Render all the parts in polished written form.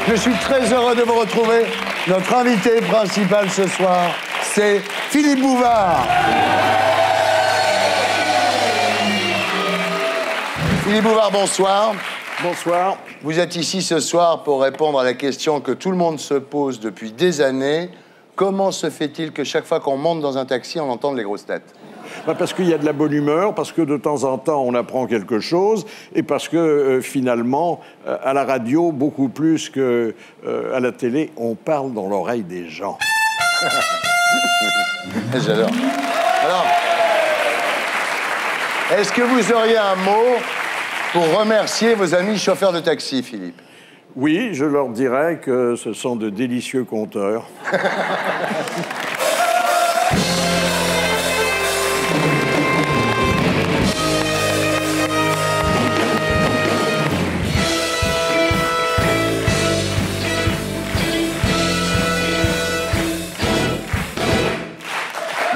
Je suis très heureux de vous retrouver. Notre invité principal ce soir, c'est Philippe Bouvard. Philippe Bouvard, bonsoir. Bonsoir. Vous êtes ici ce soir pour répondre à la question que tout le monde se pose depuis des années. Comment se fait-il que chaque fois qu'on monte dans un taxi, on entende les grosses têtes? Parce qu'il y a de la bonne humeur, parce que de temps en temps, on apprend quelque chose, et parce que finalement, à la radio, beaucoup plus qu'à la télé, on parle dans l'oreille des gens. J'adore. Alors, est-ce que vous auriez un mot pour remercier vos amis chauffeurs de taxi, Philippe? Oui, je leur dirais que ce sont de délicieux conteurs.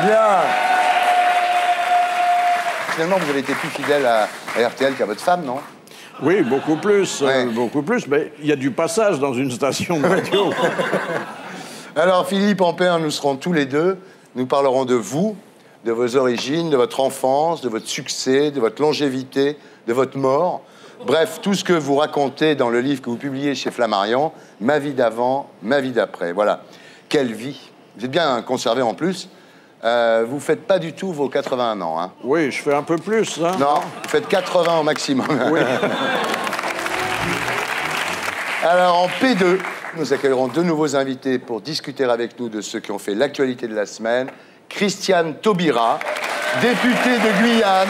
Bien. Finalement, vous avez été plus fidèle à RTL qu'à votre femme, non? Oui, beaucoup plus, Ouais. beaucoup plus. Mais il y a du passage dans une station de radio. Alors, Philippe, en paix, nous serons tous les deux. Nous parlerons de vous, de vos origines, de votre enfance, de votre succès, de votre longévité, de votre mort. Bref, tout ce que vous racontez dans le livre que vous publiez chez Flammarion, Ma vie d'avant, ma vie d'après. Voilà. Quelle vie. Vous êtes bien conservé en plus. Vous ne faites pas du tout vos 81 ans, hein? Oui, je fais un peu plus, hein. Non, vous faites 80 au maximum. Oui. Alors, en P2, nous accueillerons deux nouveaux invités pour discuter avec nous de ceux qui ont fait l'actualité de la semaine. Christiane Taubira, députée de Guyane.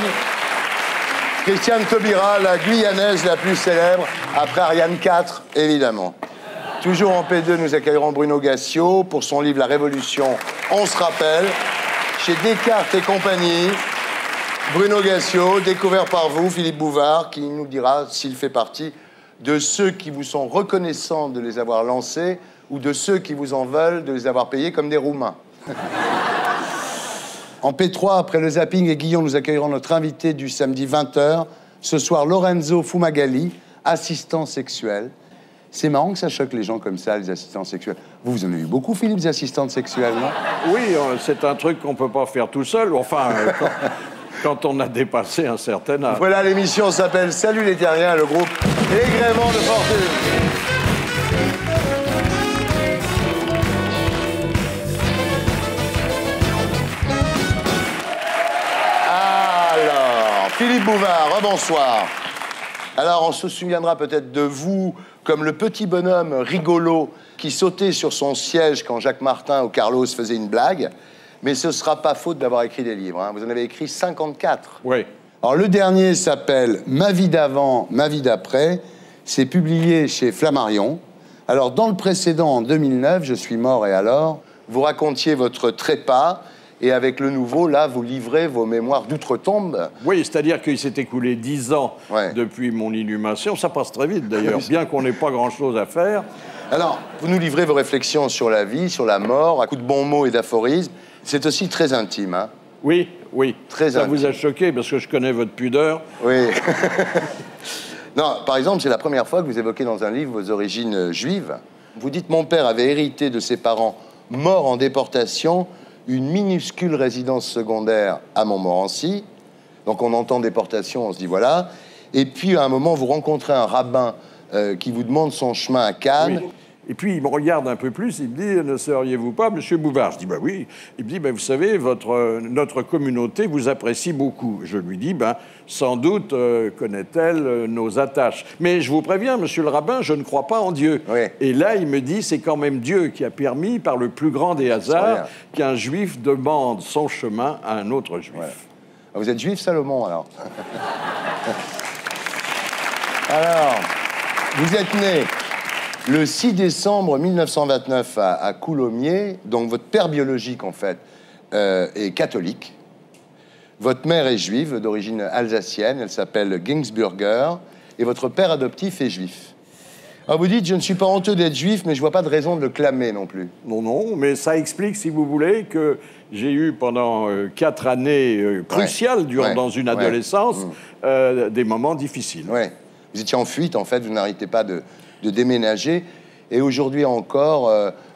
Christiane Taubira, la Guyanaise la plus célèbre, après Ariane 4, évidemment. Toujours en P2, nous accueillerons Bruno Gassio pour son livre La Révolution, on se rappelle, chez Descartes et compagnie. Bruno Gassio, découvert par vous, Philippe Bouvard, qui nous dira s'il fait partie de ceux qui vous sont reconnaissants de les avoir lancés ou de ceux qui vous en veulent de les avoir payés comme des Roumains. En P3, après le zapping et Guillon, nous accueillerons notre invité du samedi 20h. Ce soir, Lorenzo Fumagalli, assistant sexuel. C'est marrant que ça choque les gens comme ça, les assistants sexuels. Vous en avez eu beaucoup, Philippe, des assistantes sexuelles, non? Oui, c'est un truc qu'on ne peut pas faire tout seul. Enfin, quand on a dépassé un certain âge. Voilà, l'émission s'appelle Salut les Terriens, le groupe Les Gréments de Fortune. Alors, Philippe Bouvard, rebonsoir. Alors, on se souviendra peut-être de vous comme le petit bonhomme rigolo qui sautait sur son siège quand Jacques Martin ou Carlos faisaient une blague. Mais ce ne sera pas faute d'avoir écrit des livres, hein. Vous en avez écrit 54. Oui. Alors, le dernier s'appelle Ma vie d'avant, ma vie d'après. C'est publié chez Flammarion. Alors, dans le précédent, en 2009, Je suis mort et alors, vous racontiez votre trépas. Et avec le nouveau, là, vous livrez vos mémoires d'outre-tombe. Oui, c'est-à-dire qu'il s'est écoulé 10 ans Ouais. depuis mon inhumation. Ça passe très vite, d'ailleurs, bien qu'on n'ait pas grand-chose à faire. Alors, vous nous livrez vos réflexions sur la vie, sur la mort, à coups de bons mots et d'aphorismes. C'est aussi très intime, hein? Oui, oui. Très Ça intime. vous a choqué, parce que je connais votre pudeur. Oui. Non, par exemple, c'est la première fois que vous évoquez dans un livre vos origines juives. Vous dites « Mon père avait hérité de ses parents morts en déportation une minuscule résidence secondaire à Montmorency. » Donc on entend déportation, on se dit voilà. Et puis à un moment, vous rencontrez un rabbin qui vous demande son chemin à Cannes. Oui. Et puis, il me regarde un peu plus, il me dit « Ne seriez-vous pas Monsieur Bouvard ?» Je dis « Ben oui. » Il me dit « Ben vous savez, notre communauté vous apprécie beaucoup. » Je lui dis « Ben, sans doute connaît-elle nos attaches. Mais je vous préviens, Monsieur le rabbin, je ne crois pas en Dieu. Oui. » Et là, il me dit « C'est quand même Dieu qui a permis, par le plus grand des hasards, qu'un juif demande son chemin à un autre juif. Ouais. Vous êtes juif, Salomon, alors? Alors, vous êtes né le 6 décembre 1929 à Coulommiers. Donc votre père biologique, en fait, est catholique. Votre mère est juive, d'origine alsacienne. Elle s'appelle Ginsburger. Et votre père adoptif est juif. Alors vous dites, je ne suis pas honteux d'être juif, mais je ne vois pas de raison de le clamer non plus. Non, non, mais ça explique, si vous voulez, que j'ai eu pendant 4 années cruciales dans une adolescence des moments difficiles. Ouais. Vous étiez en fuite, en fait, vous n'arrêtez pas de déménager. Et aujourd'hui encore,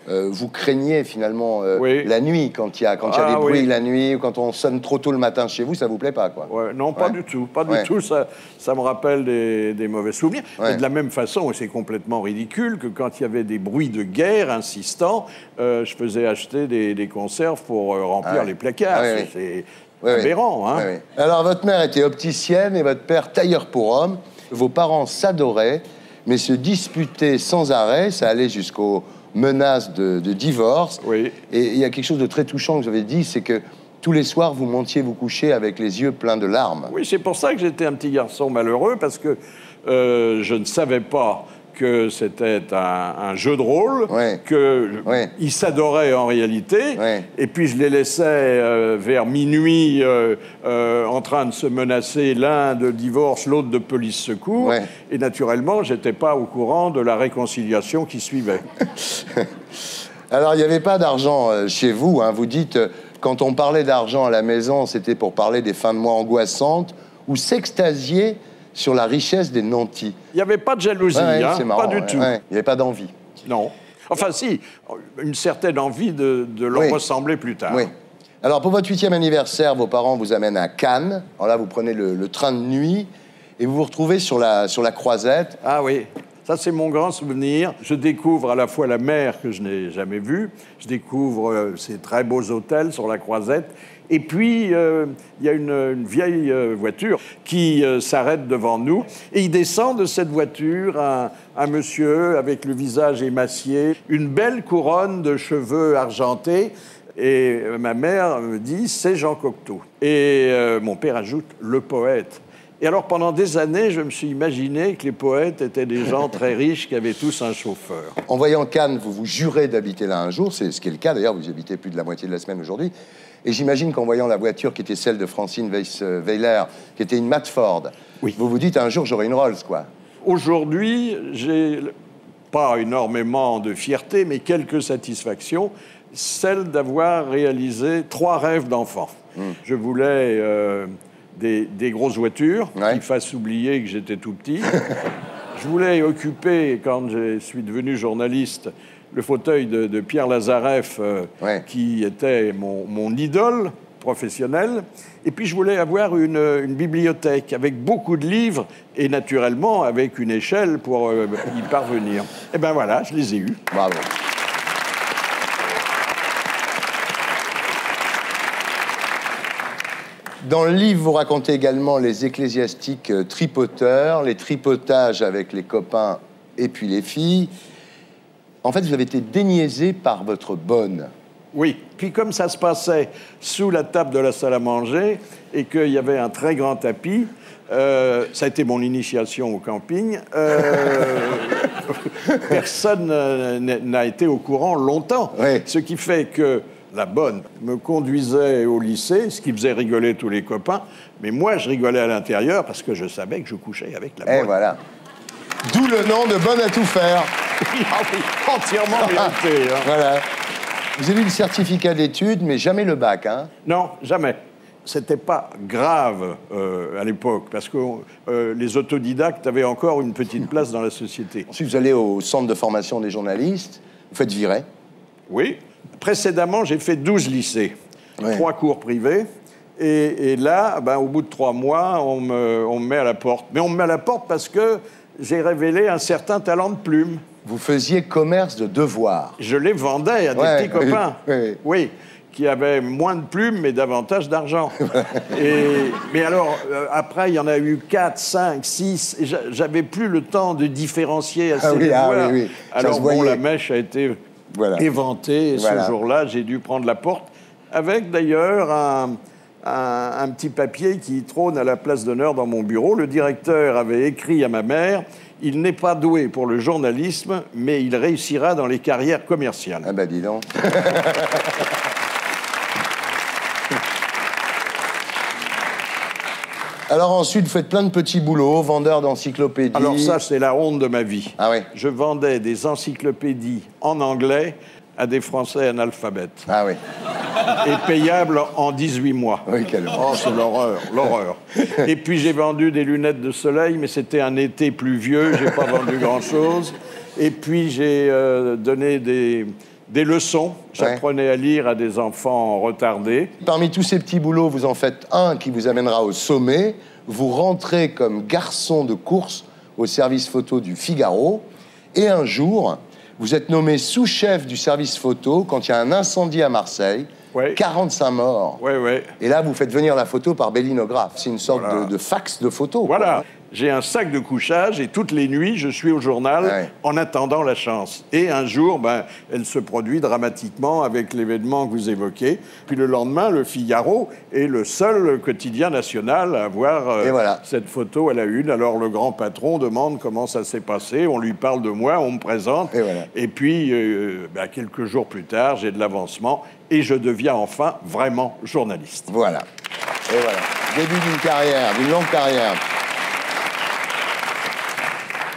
vous craignez finalement la nuit, quand il y a des bruits la nuit, ou quand on sonne trop tôt le matin chez vous, ça vous plaît pas, quoi? Non, pas du tout. Pas du tout. Ça me rappelle des mauvais souvenirs. Et de la même façon, et c'est complètement ridicule, que quand il y avait des bruits de guerre insistants, je faisais acheter des conserves pour remplir les placards. C'est aberrant, hein? Alors, votre mère était opticienne et votre père tailleur pour hommes. Vos parents s'adoraient, mais se disputaient sans arrêt. Ça allait jusqu'aux menaces de divorce. Et il y a quelque chose de très touchant que vous avez dit, c'est que tous les soirs, vous montiez vous coucher avec les yeux pleins de larmes. Oui, c'est pour ça que j'étais un petit garçon malheureux, parce que je ne savais pas que c'était un jeu de rôle, qu'ils s'adoraient en réalité, et puis je les laissais vers minuit en train de se menacer, l'un de divorce, l'autre de police secours, et naturellement, j'étais pas au courant de la réconciliation qui suivait. Alors, il n'y avait pas d'argent chez vous, hein. Vous dites, quand on parlait d'argent à la maison, c'était pour parler des fins de mois angoissantes, ou s'extasier sur la richesse des nantis. Il n'y avait pas de jalousie, c'est marrant, pas du tout. Il n'y avait pas d'envie. Non. Enfin, si, une certaine envie de leur ressembler plus tard. Alors, pour votre 8e anniversaire, vos parents vous amènent à Cannes. Alors là, vous prenez le train de nuit et vous vous retrouvez sur la Croisette. Ah oui, ça c'est mon grand souvenir. Je découvre à la fois la mer que je n'ai jamais vue, je découvre ces très beaux hôtels sur la Croisette. Et puis, il y a une vieille voiture qui s'arrête devant nous. Et il descend de cette voiture un monsieur avec le visage émacié, une belle couronne de cheveux argentés. Et ma mère me dit, c'est Jean Cocteau. Et mon père ajoute, le poète. Et alors, pendant des années, je me suis imaginé que les poètes étaient des gens très riches qui avaient tous un chauffeur. En voyant Cannes, vous vous jurez d'habiter là un jour. C'est ce qui est le cas, d'ailleurs. Vous y habitez plus de la moitié de la semaine aujourd'hui. Et j'imagine qu'en voyant la voiture qui était celle de Francine Weiss-Weiler, qui était une Matford, vous vous dites, un jour, j'aurai une Rolls, quoi. Aujourd'hui, j'ai pas énormément de fierté, mais quelques satisfactions. Celle d'avoir réalisé 3 rêves d'enfant. Je voulais des grosses voitures qui fassent oublier que j'étais tout petit. Je voulais occuper, quand je suis devenu journaliste, le fauteuil de Pierre Lazareff, qui était mon idole professionnelle. Et puis, je voulais avoir une bibliothèque avec beaucoup de livres et, naturellement, avec une échelle pour y parvenir. Et ben voilà, je les ai eus. Bravo. Dans le livre, vous racontez également les ecclésiastiques tripoteurs, les tripotages avec les copains et puis les filles. En fait, vous avez été déniaisé par votre bonne. Oui. Puis comme ça se passait sous la table de la salle à manger et qu'il y avait un très grand tapis, ça a été mon initiation au camping, personne n'a été au courant longtemps. Ce qui fait que la bonne me conduisait au lycée, ce qui faisait rigoler tous les copains. Mais moi, je rigolais à l'intérieur parce que je savais que je couchais avec la bonne. Et voilà. D'où le nom de bonne à tout faire. Entièrement mérité. Voilà. Vous avez eu le certificat d'études, mais jamais le bac, hein? Non, jamais. C'était pas grave à l'époque, parce que les autodidactes avaient encore une petite place dans la société. Ensuite, vous allez au centre de formation des journalistes, vous faites virer. Oui. Précédemment, j'ai fait 12 lycées, 3 cours privés. Et là, au bout de 3 mois, on me met à la porte. Mais on me met à la porte parce que j'ai révélé un certain talent de plume. Vous faisiez commerce de devoirs. Je les vendais à des petits copains. Oui, qui avaient moins de plumes, mais davantage d'argent. Mais alors, après, il y en a eu 4, 5, 6, et j'avais plus le temps de différencier assez les devoirs. Alors, bon, la mèche a été éventée, et ce jour-là, j'ai dû prendre la porte, avec d'ailleurs un petit papier qui trône à la place d'honneur dans mon bureau. Le directeur avait écrit à ma mère: il n'est pas doué pour le journalisme, mais il réussira dans les carrières commerciales. Ah ben dis donc. Alors ensuite, vous faites plein de petits boulots, vendeur d'encyclopédies. Alors ça, c'est la honte de ma vie. Ah oui. Je vendais des encyclopédies en anglais à des Français analphabètes. Ah oui. Et payables en 18 mois. Oui, quelle horreur. Oh, c'est l'horreur, l'horreur. Et puis j'ai vendu des lunettes de soleil, mais c'était un été pluvieux, j'ai pas vendu grand-chose. Et puis, j'ai donné des leçons. J'apprenais à lire à des enfants retardés. Parmi tous ces petits boulots, vous en faites un qui vous amènera au sommet. Vous rentrez comme garçon de course au service photo du Figaro. Et un jour, vous êtes nommé sous-chef du service photo quand il y a un incendie à Marseille. 45 morts. Et là, vous faites venir la photo par bellinographe. C'est une sorte de fax de photo. Voilà. J'ai un sac de couchage et toutes les nuits, je suis au journal en attendant la chance. Et un jour, elle se produit dramatiquement avec l'événement que vous évoquez. Puis le lendemain, le Figaro est le seul quotidien national à avoir cette photo à la une. Alors le grand patron demande comment ça s'est passé. On lui parle de moi, on me présente. Et puis, quelques jours plus tard, j'ai de l'avancement et je deviens enfin vraiment journaliste. Voilà. Et voilà. Début d'une carrière, d'une longue carrière.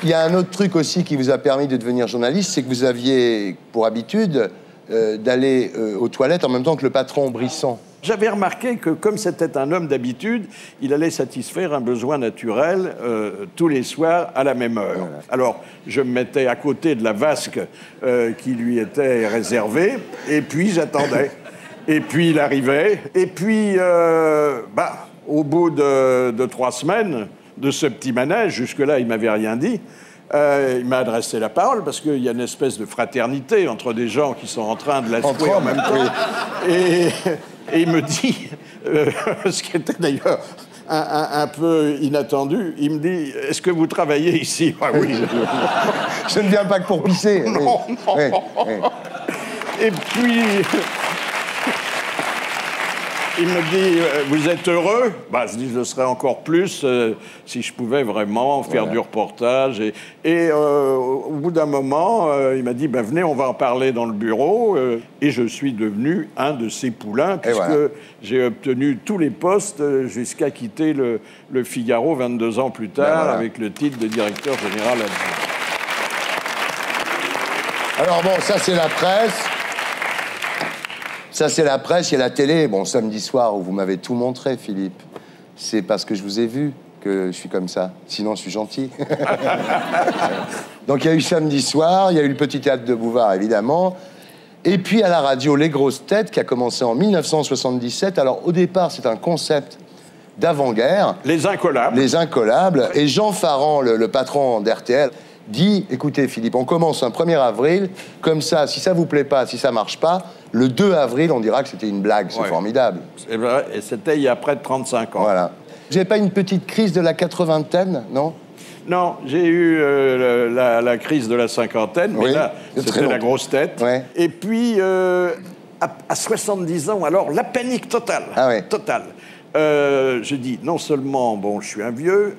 Il y a un autre truc aussi qui vous a permis de devenir journaliste, c'est que vous aviez pour habitude d'aller aux toilettes en même temps que le patron Brisson. J'avais remarqué que comme c'était un homme d'habitude, il allait satisfaire un besoin naturel tous les soirs à la même heure. Alors, je me mettais à côté de la vasque qui lui était réservée, et puis j'attendais. Et puis il arrivait, et puis, au bout de 3 semaines de ce petit manège, jusque-là, il m'avait rien dit. Il m'a adressé la parole parce qu'il y a une espèce de fraternité entre des gens qui sont en train de la secouer en même temps. Et il me dit, ce qui était d'ailleurs un peu inattendu, il me dit « Est-ce que vous travaillez ici ?» Ah oui. Je ne viens pas que pour pisser. Non. Et puis... il me dit, vous êtes heureux? Je dis, je serais encore plus si je pouvais vraiment faire du reportage. Et au bout d'un moment, il m'a dit, venez, on va en parler dans le bureau. Et je suis devenu un de ces poulains, puisque j'ai obtenu tous les postes jusqu'à quitter le Figaro 22 ans plus tard, avec le titre de directeur général adjoint. Alors bon, ça c'est la presse. Ça, c'est la presse, il y a la télé. Bon, samedi soir, où vous m'avez tout montré, Philippe. C'est parce que je vous ai vu que je suis comme ça. Sinon, je suis gentil. Donc, il y a eu samedi soir, il y a eu le Petit Théâtre de Bouvard, évidemment. Et puis, à la radio, Les Grosses Têtes, qui a commencé en 1977. Alors, au départ, c'est un concept d'avant-guerre. Les Incollables. Les Incollables. Et Jean Farand, le patron d'RTL, dit, écoutez, Philippe, on commence un 1er avril. Comme ça, si ça vous plaît pas, si ça marche pas, le 2 avril, on dira que c'était une blague. C'est formidable. C'est vrai, et c'était il y a près de 35 ans. Voilà. Vous n'avez pas une petite crise de la 80aine, non? Non, j'ai eu la crise de la 50aine, mais là, c'était la grosse tête. Et puis, à 70 ans, alors, la panique totale. Totale. Je dis, non seulement, je suis un vieux,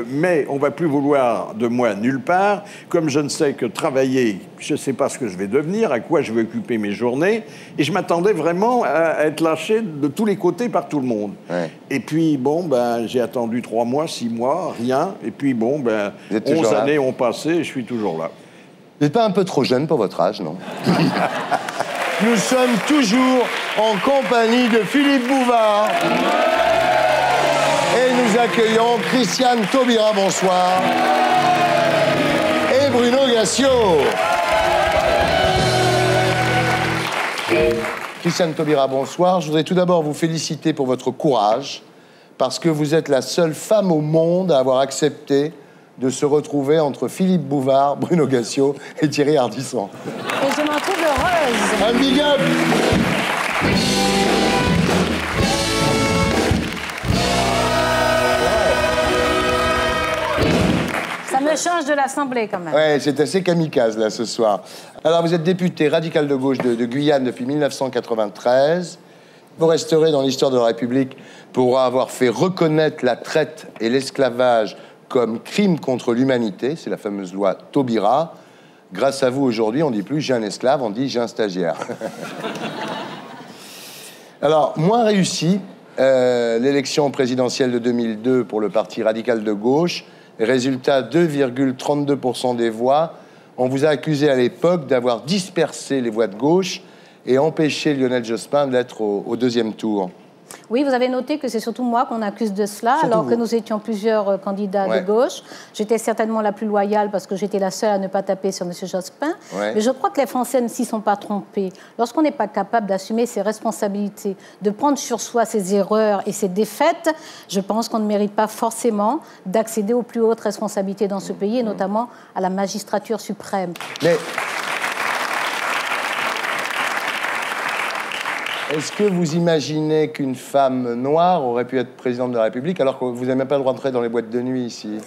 mais on ne va plus vouloir de moi nulle part. Comme je ne sais que travailler, je ne sais pas ce que je vais devenir, à quoi je vais occuper mes journées. Et je m'attendais vraiment à être lâché de tous les côtés par tout le monde. Et puis, j'ai attendu 3 mois, 6 mois, rien. Et puis, 11 années ont passé et je suis toujours là. Vous n'êtes pas un peu trop jeune pour votre âge, non? Nous sommes toujours en compagnie de Philippe Bouvard. Et nous accueillons Christiane Taubira, bonsoir. Et Bruno Gassio. Christiane Taubira, bonsoir. Je voudrais tout d'abord vous féliciter pour votre courage, parce que vous êtes la seule femme au monde à avoir accepté de se retrouver entre Philippe Bouvard, Bruno Gassio et Thierry Ardisson. Et je m'en trouve heureuse. Un big up. Ça me change de l'Assemblée, quand même. Ouais, c'est assez kamikaze, là, ce soir. Alors, vous êtes député radical de gauche de Guyane depuis 1993. Vous resterez dans l'histoire de la République pour avoir fait reconnaître la traite et l'esclavage comme crime contre l'humanité. C'est la fameuse loi Taubira. Grâce à vous, aujourd'hui, on ne dit plus « j'ai un esclave », on dit « j'ai un stagiaire ». Alors, moins réussi, l'élection présidentielle de 2002 pour le parti radical de gauche. Résultat, 2,32% des voix. On vous a accusé à l'époque d'avoir dispersé les voix de gauche et empêché Lionel Jospin d'être au 2e tour. Oui, vous avez noté que c'est surtout moi qu'on accuse de cela, alors que nous étions plusieurs candidats de gauche. J'étais certainement la plus loyale parce que j'étais la seule à ne pas taper sur M. Jospin. Mais je crois que les Français ne s'y sont pas trompés. Lorsqu'on n'est pas capable d'assumer ses responsabilités, de prendre sur soi ses erreurs et ses défaites, je pense qu'on ne mérite pas forcément d'accéder aux plus hautes responsabilités dans ce pays, et notamment à la magistrature suprême. Mais est-ce que vous imaginez qu'une femme noire aurait pu être présidente de la République alors que vous n'avez même pas le droit d'entrer dans les boîtes de nuit ici?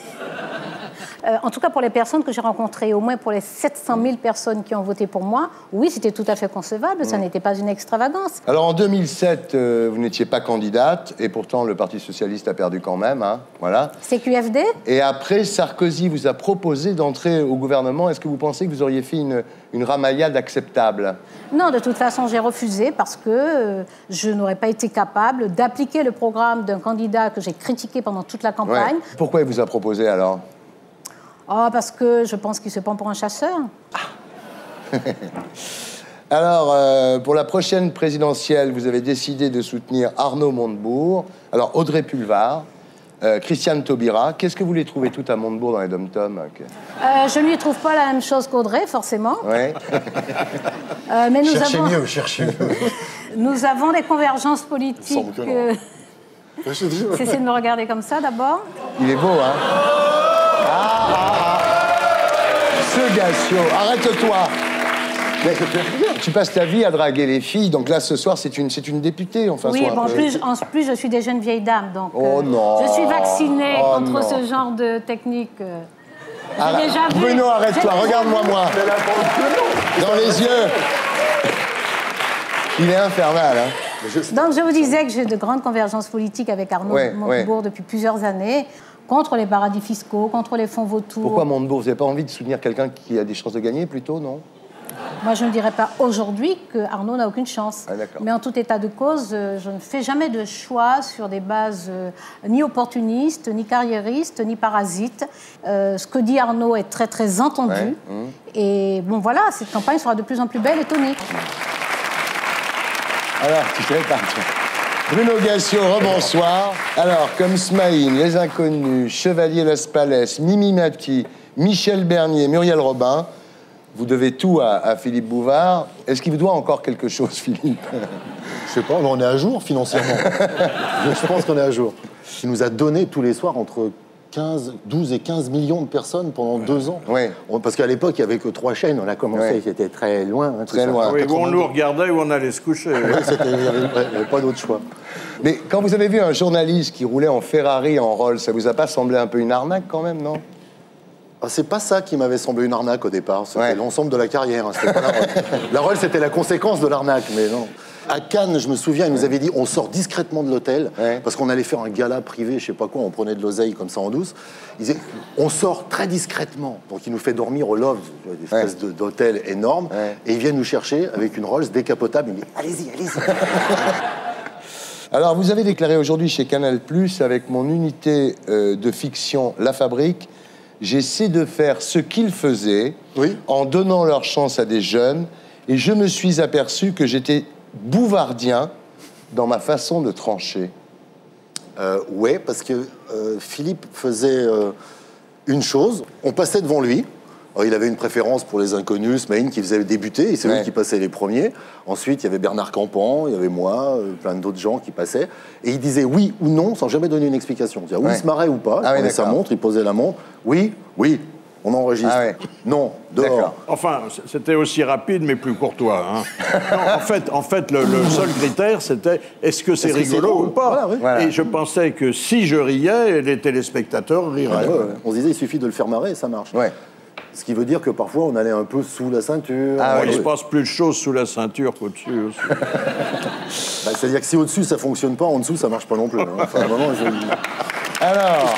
En tout cas, pour les personnes que j'ai rencontrées, au moins pour les 700 000 personnes qui ont voté pour moi, oui, c'était tout à fait concevable, ça n'était pas une extravagance. Alors en 2007, vous n'étiez pas candidate, et pourtant le Parti Socialiste a perdu quand même, hein, voilà. CQFD. Et après, Sarkozy vous a proposé d'entrer au gouvernement. Est-ce que vous pensez que vous auriez fait une ramaillade acceptable? Non, de toute façon, j'ai refusé parce que je n'aurais pas été capable d'appliquer le programme d'un candidat que j'ai critiqué pendant toute la campagne. Ouais. Pourquoi il vous a proposé alors? Oh, parce que je pense qu'il se prend pour un chasseur. Alors, pour la prochaine présidentielle, vous avez décidé de soutenir Arnaud Montebourg, alors Audrey Pulvar, Christiane Taubira. Qu'est-ce que vous les trouvez toutes à Montebourg dans les dom-toms? Je ne lui trouve pas la même chose qu'Audrey, forcément. Ouais. Mais nous cherchez avons... mieux, cherchez mieux. Nous avons des convergences politiques. Cessez de me regarder comme ça, d'abord. Il est beau, hein? Ce gâchot, arrête-toi. Tu passes ta vie à draguer les filles, donc là, ce soir, c'est une députée, enfin. Oui, bon, en plus, je suis des jeunes vieilles dames, donc non. je suis vaccinée contre ce genre de technique. Bruno, arrête-toi, regarde-moi, moi. Dans les yeux. Il est infernal, hein. Donc, je vous disais que j'ai de grandes convergences politiques avec Arnaud Montebourg depuis plusieurs années, contre les paradis fiscaux, contre les fonds vautours. Pourquoi Montebourg? Vous n'avez pas envie de soutenir quelqu'un qui a des chances de gagner, plutôt, non? Moi, je ne dirais pas aujourd'hui que Arnaud n'a aucune chance. Ah, mais en tout état de cause, je ne fais jamais de choix sur des bases ni opportunistes, ni carriéristes, ni parasites. Ce que dit Arnaud est très, très entendu. Et bon, voilà, cette campagne sera de plus en plus belle et tonique. Alors, tu sais pas. Bruno Gassio, rebonsoir. Alors, comme Smaïn, Les Inconnus, Chevalier Las Palais, Mimi Mati, Michel Bernier, Muriel Robin, vous devez tout à Philippe Bouvard. Est-ce qu'il vous doit encore quelque chose, Philippe? Je sais pas, mais on est à jour financièrement. Je pense qu'on est à jour. Il nous a donné tous les soirs entre 12 et 15 millions de personnes pendant 2 ans. Oui. Parce qu'à l'époque, il n'y avait que 3 chaînes. On a commencé, c'était très loin. Hein, très loin. Oui, où on nous regardait, où on allait se coucher. Il n'y avait pas d'autre choix. Mais quand vous avez vu un journaliste qui roulait en Ferrari, en Rolls, ça vous a pas semblé un peu une arnaque quand même, non? C'est pas ça qui m'avait semblé une arnaque au départ. C'était l'ensemble de la carrière. Hein. C'était pas la Rolls. La Rolls, c'était la conséquence de l'arnaque, mais non. À Cannes, je me souviens, il nous avait dit on sort discrètement de l'hôtel parce qu'on allait faire un gala privé, je sais pas quoi, on prenait de l'oseille comme ça en douce. Il disait on sort très discrètement. Donc il nous fait dormir au Loft, une espèce d'hôtel énorme, et il vient nous chercher avec une Rolls décapotable. Il me dit allez-y, allez-y. Alors vous avez déclaré aujourd'hui chez Canal+, avec mon unité de fiction La Fabrique, j'essaie de faire ce qu'ils faisaient en donnant leur chance à des jeunes, et je me suis aperçu que j'étais bouvardien dans ma façon de trancher. Ouais, parce que Philippe faisait une chose, on passait devant lui. Alors, il avait une préférence pour Les Inconnus, Smaïn qui faisait débuter, et c'est lui qui passait les premiers. Ensuite, il y avait Bernard Campan, il y avait moi, plein d'autres gens qui passaient. Et il disait oui ou non sans jamais donner une explication. C'est-à-dire oui, il se marrait ou pas, il prenait sa montre, il posait la montre. Oui, oui, on enregistre. Non, dehors. Enfin, c'était aussi rapide, mais plus courtois. Hein. Non, en fait, le seul critère, c'était est-ce que c'est rigolo ou pas. Voilà. Et je pensais que si je riais, les téléspectateurs riraient. On se disait, il suffit de le faire marrer et ça marche. Ce qui veut dire que parfois, on allait un peu sous la ceinture. Il se passe plus de choses sous la ceinture qu'au-dessus aussi. C'est-à-dire que si au-dessus, ça fonctionne pas, en dessous, ça marche pas non plus. Hein. Enfin, vraiment, Alors...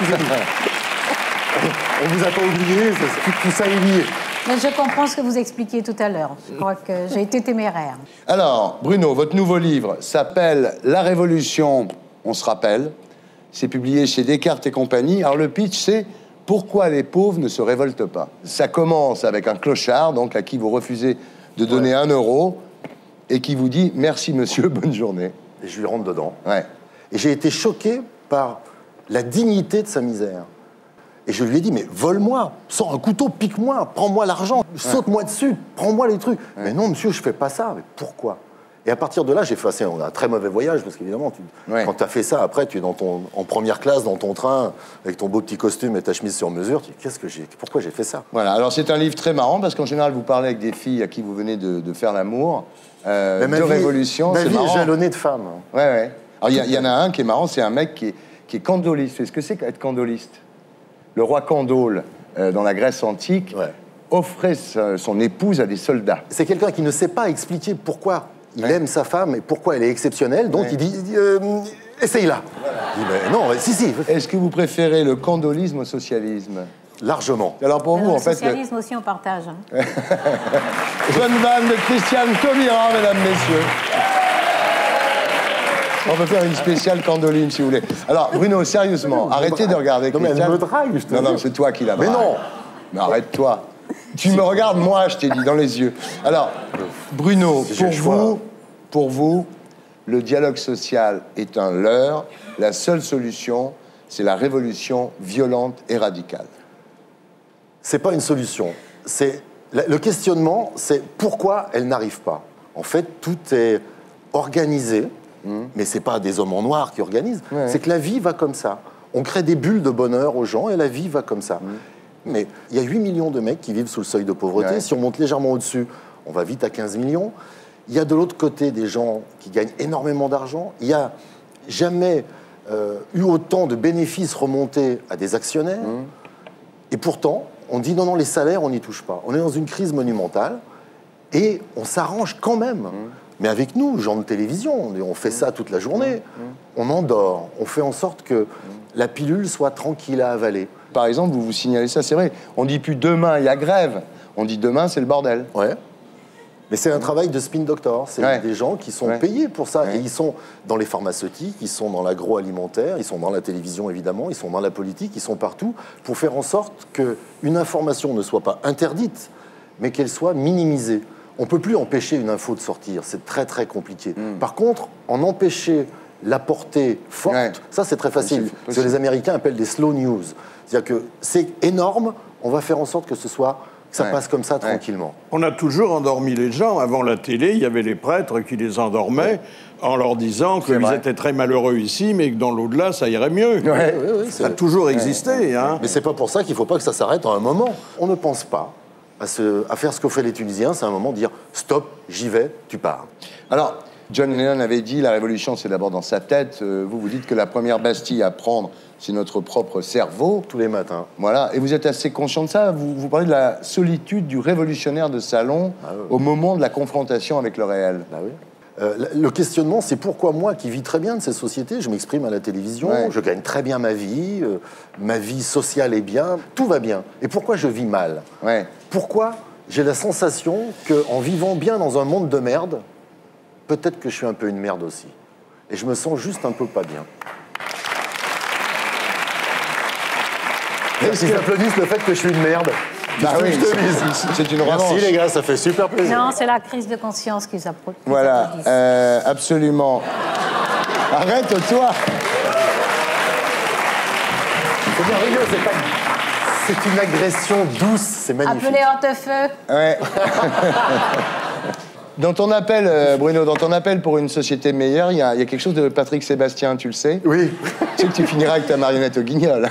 On vous a pas oublié, tout ça est lié. Mais je comprends ce que vous expliquiez tout à l'heure. Je crois que j'ai été téméraire. Alors, Bruno, votre nouveau livre s'appelle La Révolution, on se rappelle. C'est publié chez Descartes et compagnie. Alors, le pitch, c'est pourquoi les pauvres ne se révoltent pas. Ça commence avec un clochard, donc à qui vous refusez de donner 1 euro, et qui vous dit « Merci, monsieur, bonne journée ». Et je lui rentre dedans. Et j'ai été choqué par la dignité de sa misère. Et je lui ai dit, mais vole-moi, sors un couteau, pique-moi, prends-moi l'argent, saute-moi dessus, prends-moi les trucs. Mais non, monsieur, je fais pas ça. Mais pourquoi? Et à partir de là, j'ai fait un très mauvais voyage, parce qu'évidemment, quand tu as fait ça, après, tu es en première classe, dans ton train, avec ton beau petit costume et ta chemise sur mesure, tu dis, pourquoi j'ai fait ça? Voilà, alors c'est un livre très marrant, parce qu'en général, vous parlez avec des filles à qui vous venez de faire l'amour, de révolution, c'est marrant. Ma vie est jalonnée de femmes. Ouais. Alors, il y en a un qui est marrant, c'est un mec qui est candoliste. Est-ce que c'est qu'être candoliste? Le roi Candole, dans la Grèce antique, offrait son épouse à des soldats. C'est quelqu'un qui ne sait pas expliquer pourquoi il aime sa femme et pourquoi elle est exceptionnelle, donc il dit essaye-la. Voilà. Non, si. Est-ce que vous préférez le candolisme au socialisme? Largement. Alors pour vous, en fait... Le socialisme aussi, on partage. Jeune vanne de Christiane Taubira, mesdames, messieurs. On peut faire une spéciale candoline, si vous voulez. Alors, Bruno, sérieusement, arrêtez de regarder Christiane. Non, mais elle me drague, je te dis. Non, c'est toi qui la drague. Mais non. Mais arrête-toi. Tu me regardes, moi, je t'ai dit, dans les yeux. Alors, Bruno, pour vous, le dialogue social est un leurre. La seule solution, c'est la révolution violente et radicale. C'est pas une solution. Le questionnement, c'est pourquoi elle n'arrive pas. En fait, tout est organisé, mais c'est pas des hommes en noir qui organisent. C'est que la vie va comme ça. On crée des bulles de bonheur aux gens et la vie va comme ça. Mais il y a 8 millions de mecs qui vivent sous le seuil de pauvreté. Si on monte légèrement au-dessus, on va vite à 15 millions. Il y a de l'autre côté des gens qui gagnent énormément d'argent. Il n'y a jamais eu autant de bénéfices remontés à des actionnaires. Et pourtant, on dit non, les salaires, on n'y touche pas. On est dans une crise monumentale et on s'arrange quand même. Mais avec nous, gens de télévision, on fait ça toute la journée. On endort, on fait en sorte que la pilule soit tranquille à avaler. Par exemple, vous signalez ça, c'est vrai. On dit plus demain, il y a grève. On dit demain, c'est le bordel. Ouais. Mais c'est un travail de spin doctor. C'est des gens qui sont payés pour ça. Et ils sont dans les pharmaceutiques, ils sont dans l'agroalimentaire, ils sont dans la télévision, évidemment, ils sont dans la politique, ils sont partout pour faire en sorte qu'une information ne soit pas interdite, mais qu'elle soit minimisée. On ne peut plus empêcher une info de sortir. C'est très, très compliqué. Par contre, en empêcher la portée forte, ça, c'est très facile. Ce que les Américains appellent des slow news. C'est-à-dire que c'est énorme, on va faire en sorte que ça passe comme ça, tranquillement. On a toujours endormi les gens. Avant la télé, il y avait les prêtres qui les endormaient en leur disant qu'ils étaient très malheureux ici, mais que dans l'au-delà, ça irait mieux. Ça a toujours existé. Hein. Mais c'est pas pour ça qu'il ne faut pas que ça s'arrête à un moment. On ne pense pas à faire ce qu'ont fait les Tunisiens. C'est un moment de dire « stop, j'y vais, tu pars ». Alors, John Lennon avait dit « la révolution, c'est d'abord dans sa tête ». Vous dites que la première Bastille à prendre, c'est notre propre cerveau. Tous les matins. Voilà. Et vous êtes assez conscient de ça. Vous parlez de la solitude du révolutionnaire de salon au moment de la confrontation avec le réel. Le questionnement, c'est pourquoi moi, qui vis très bien de ces sociétés, je m'exprime à la télévision, je gagne très bien ma vie sociale est bien, tout va bien. Et pourquoi je vis mal? Pourquoi j'ai la sensation qu'en vivant bien dans un monde de merde, peut-être que je suis un peu une merde aussi. Et je me sens juste un peu pas bien. Ils applaudissent le fait que je suis une merde. Bah oui, c'est une revanche. Merci les gars, ça fait super plaisir. Non, c'est la crise de conscience qu'ils applaudissent. Voilà, absolument. Arrête-toi. C'est bien rigolo, c'est une agression douce, c'est magnifique. Appelez Hortefeux. Ouais. Dans ton appel, Bruno, dans ton appel pour une société meilleure, il y a quelque chose de Patrick Sébastien, tu le sais? Oui. Tu sais que tu finiras avec ta marionnette au Guignol.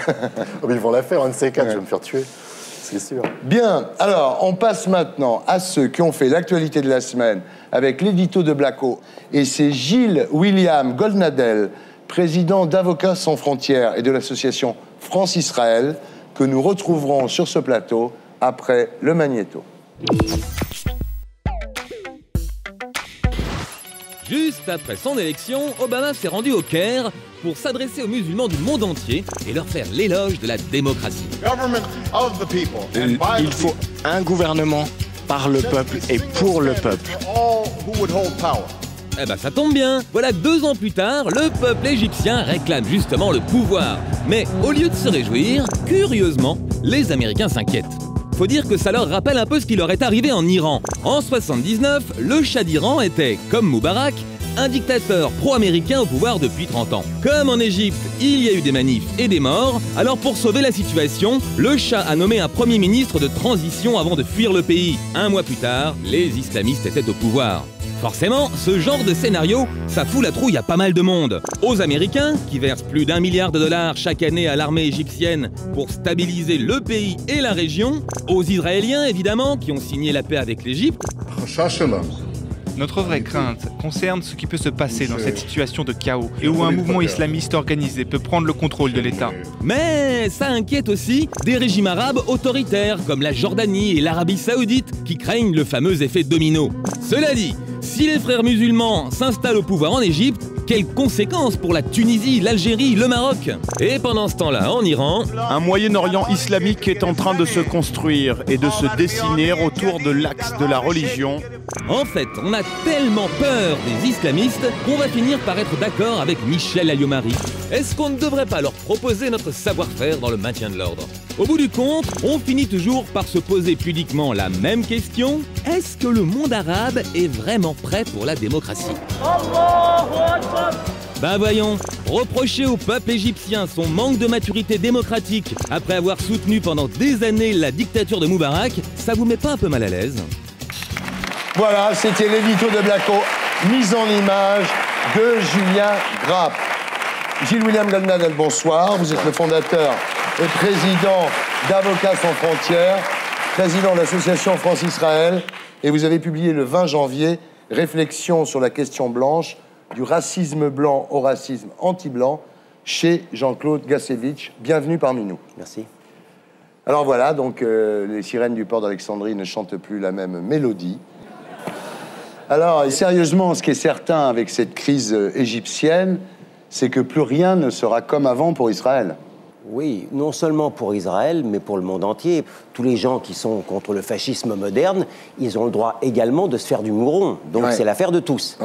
Oh, mais ils vont la faire, un de ces quatre, je vais me faire tuer. C'est sûr. Bien, alors, on passe maintenant à ceux qui ont fait l'actualité de la semaine avec l'édito de Blacko. Et c'est Gilles William Goldnadel, président d'Avocats sans frontières et de l'association France-Israël, que nous retrouverons sur ce plateau après le magnéto. Juste après son élection, Obama s'est rendu au Caire pour s'adresser aux musulmans du monde entier et leur faire l'éloge de la démocratie. Il faut un gouvernement par le peuple et pour le peuple. Eh ben ça tombe bien, voilà 2 ans plus tard, le peuple égyptien réclame justement le pouvoir. Mais au lieu de se réjouir, curieusement, les Américains s'inquiètent. Faut dire que ça leur rappelle un peu ce qui leur est arrivé en Iran. En 79, le Shah d'Iran était, comme Moubarak, un dictateur pro-américain au pouvoir depuis 30 ans. Comme en Égypte, il y a eu des manifs et des morts, alors pour sauver la situation, le Shah a nommé un premier ministre de transition avant de fuir le pays. Un mois plus tard, les islamistes étaient au pouvoir. Forcément, ce genre de scénario, ça fout la trouille à pas mal de monde. Aux Américains, qui versent plus d'1 milliard de dollars chaque année à l'armée égyptienne pour stabiliser le pays et la région. Aux Israéliens, évidemment, qui ont signé la paix avec l'Égypte. Notre vraie crainte concerne ce qui peut se passer dans cette situation de chaos et où un mouvement islamiste organisé peut prendre le contrôle de l'État. Mais ça inquiète aussi des régimes arabes autoritaires comme la Jordanie et l'Arabie Saoudite qui craignent le fameux effet domino. Cela dit, si les frères musulmans s'installent au pouvoir en Égypte, quelles conséquences pour la Tunisie, l'Algérie, le Maroc? Et pendant ce temps-là, en Iran... Un Moyen-Orient islamique est en train de se construire et de se dessiner autour de l'axe de la religion. En fait, on a tellement peur des islamistes qu'on va finir par être d'accord avec Michel Alliot-Marie. Est-ce qu'on ne devrait pas leur proposer notre savoir-faire dans le maintien de l'ordre? Au bout du compte, on finit toujours par se poser pudiquement la même question. Est-ce que le monde arabe est vraiment prêt pour la démocratie? Ben voyons, reprocher au peuple égyptien son manque de maturité démocratique après avoir soutenu pendant des années la dictature de Moubarak, ça vous met pas un peu mal à l'aise? Voilà, c'était l'édito de Blacko, mise en image de Julien Grappe. Gilles-William Goldnadel, bonsoir. Vous êtes le fondateur et président d'Avocats sans frontières, président de l'association France-Israël, et vous avez publié le 20 janvier « Réflexion sur la question blanche, du racisme blanc au racisme anti-blanc » chez Jean-Claude Gassevitch. Bienvenue parmi nous. Merci. Alors voilà, donc les sirènes du port d'Alexandrie ne chantent plus la même mélodie. Alors, et sérieusement, ce qui est certain avec cette crise égyptienne, c'est que plus rien ne sera comme avant pour Israël. Oui, non seulement pour Israël, mais pour le monde entier. Tous les gens qui sont contre le fascisme moderne, ils ont le droit également de se faire du mouron. Donc c'est l'affaire de tous.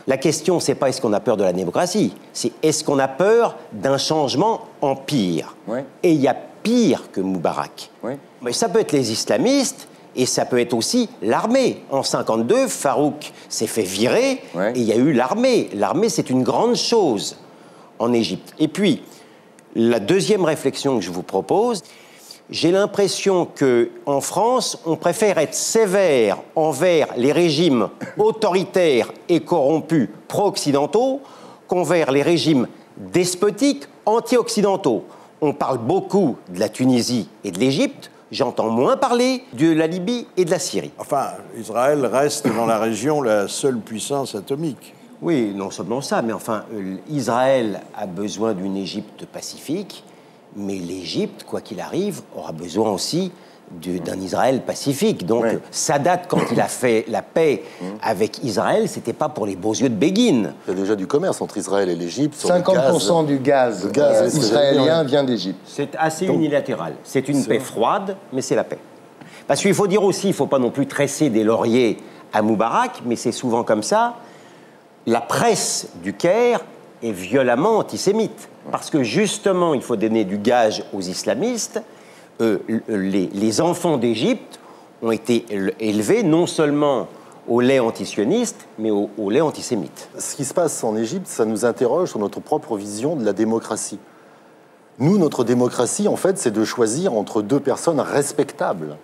La question, c'est pas est-ce qu'on a peur de la démocratie, c'est est-ce qu'on a peur d'un changement en pire. Et il y a pire que Moubarak. Mais ça peut être les islamistes, et ça peut être aussi l'armée. En 1952, Farouk s'est fait virer, et il y a eu l'armée. L'armée, c'est une grande chose en Égypte. Et puis, la deuxième réflexion que je vous propose, j'ai l'impression qu'en France, on préfère être sévère envers les régimes autoritaires et corrompus pro-occidentaux qu'envers les régimes despotiques anti-occidentaux. On parle beaucoup de la Tunisie et de l'Égypte, j'entends moins parler de la Libye et de la Syrie. Enfin, Israël reste dans la région la seule puissance atomique. Oui, non seulement ça, mais enfin, Israël a besoin d'une Égypte pacifique, mais l'Égypte, quoi qu'il arrive, aura besoin aussi d'un Israël pacifique. Donc, Sadat, quand il a fait la paix avec Israël, c'était pas pour les beaux yeux de Béguine. Il y a déjà du commerce entre Israël et l'Égypte. 50% du gaz israélien vient d'Égypte. C'est assez unilatéral. C'est une paix froide, mais c'est la paix. Parce qu'il faut dire aussi, il ne faut pas non plus tresser des lauriers à Moubarak, mais c'est souvent comme ça. La presse du Caire est violemment antisémite. Parce que justement, il faut donner du gage aux islamistes. Les enfants d'Égypte ont été élevés non seulement au lait antisioniste, mais au lait antisémite. Ce qui se passe en Égypte, ça nous interroge sur notre propre vision de la démocratie. Nous, notre démocratie, en fait, c'est de choisir entre deux personnes respectables.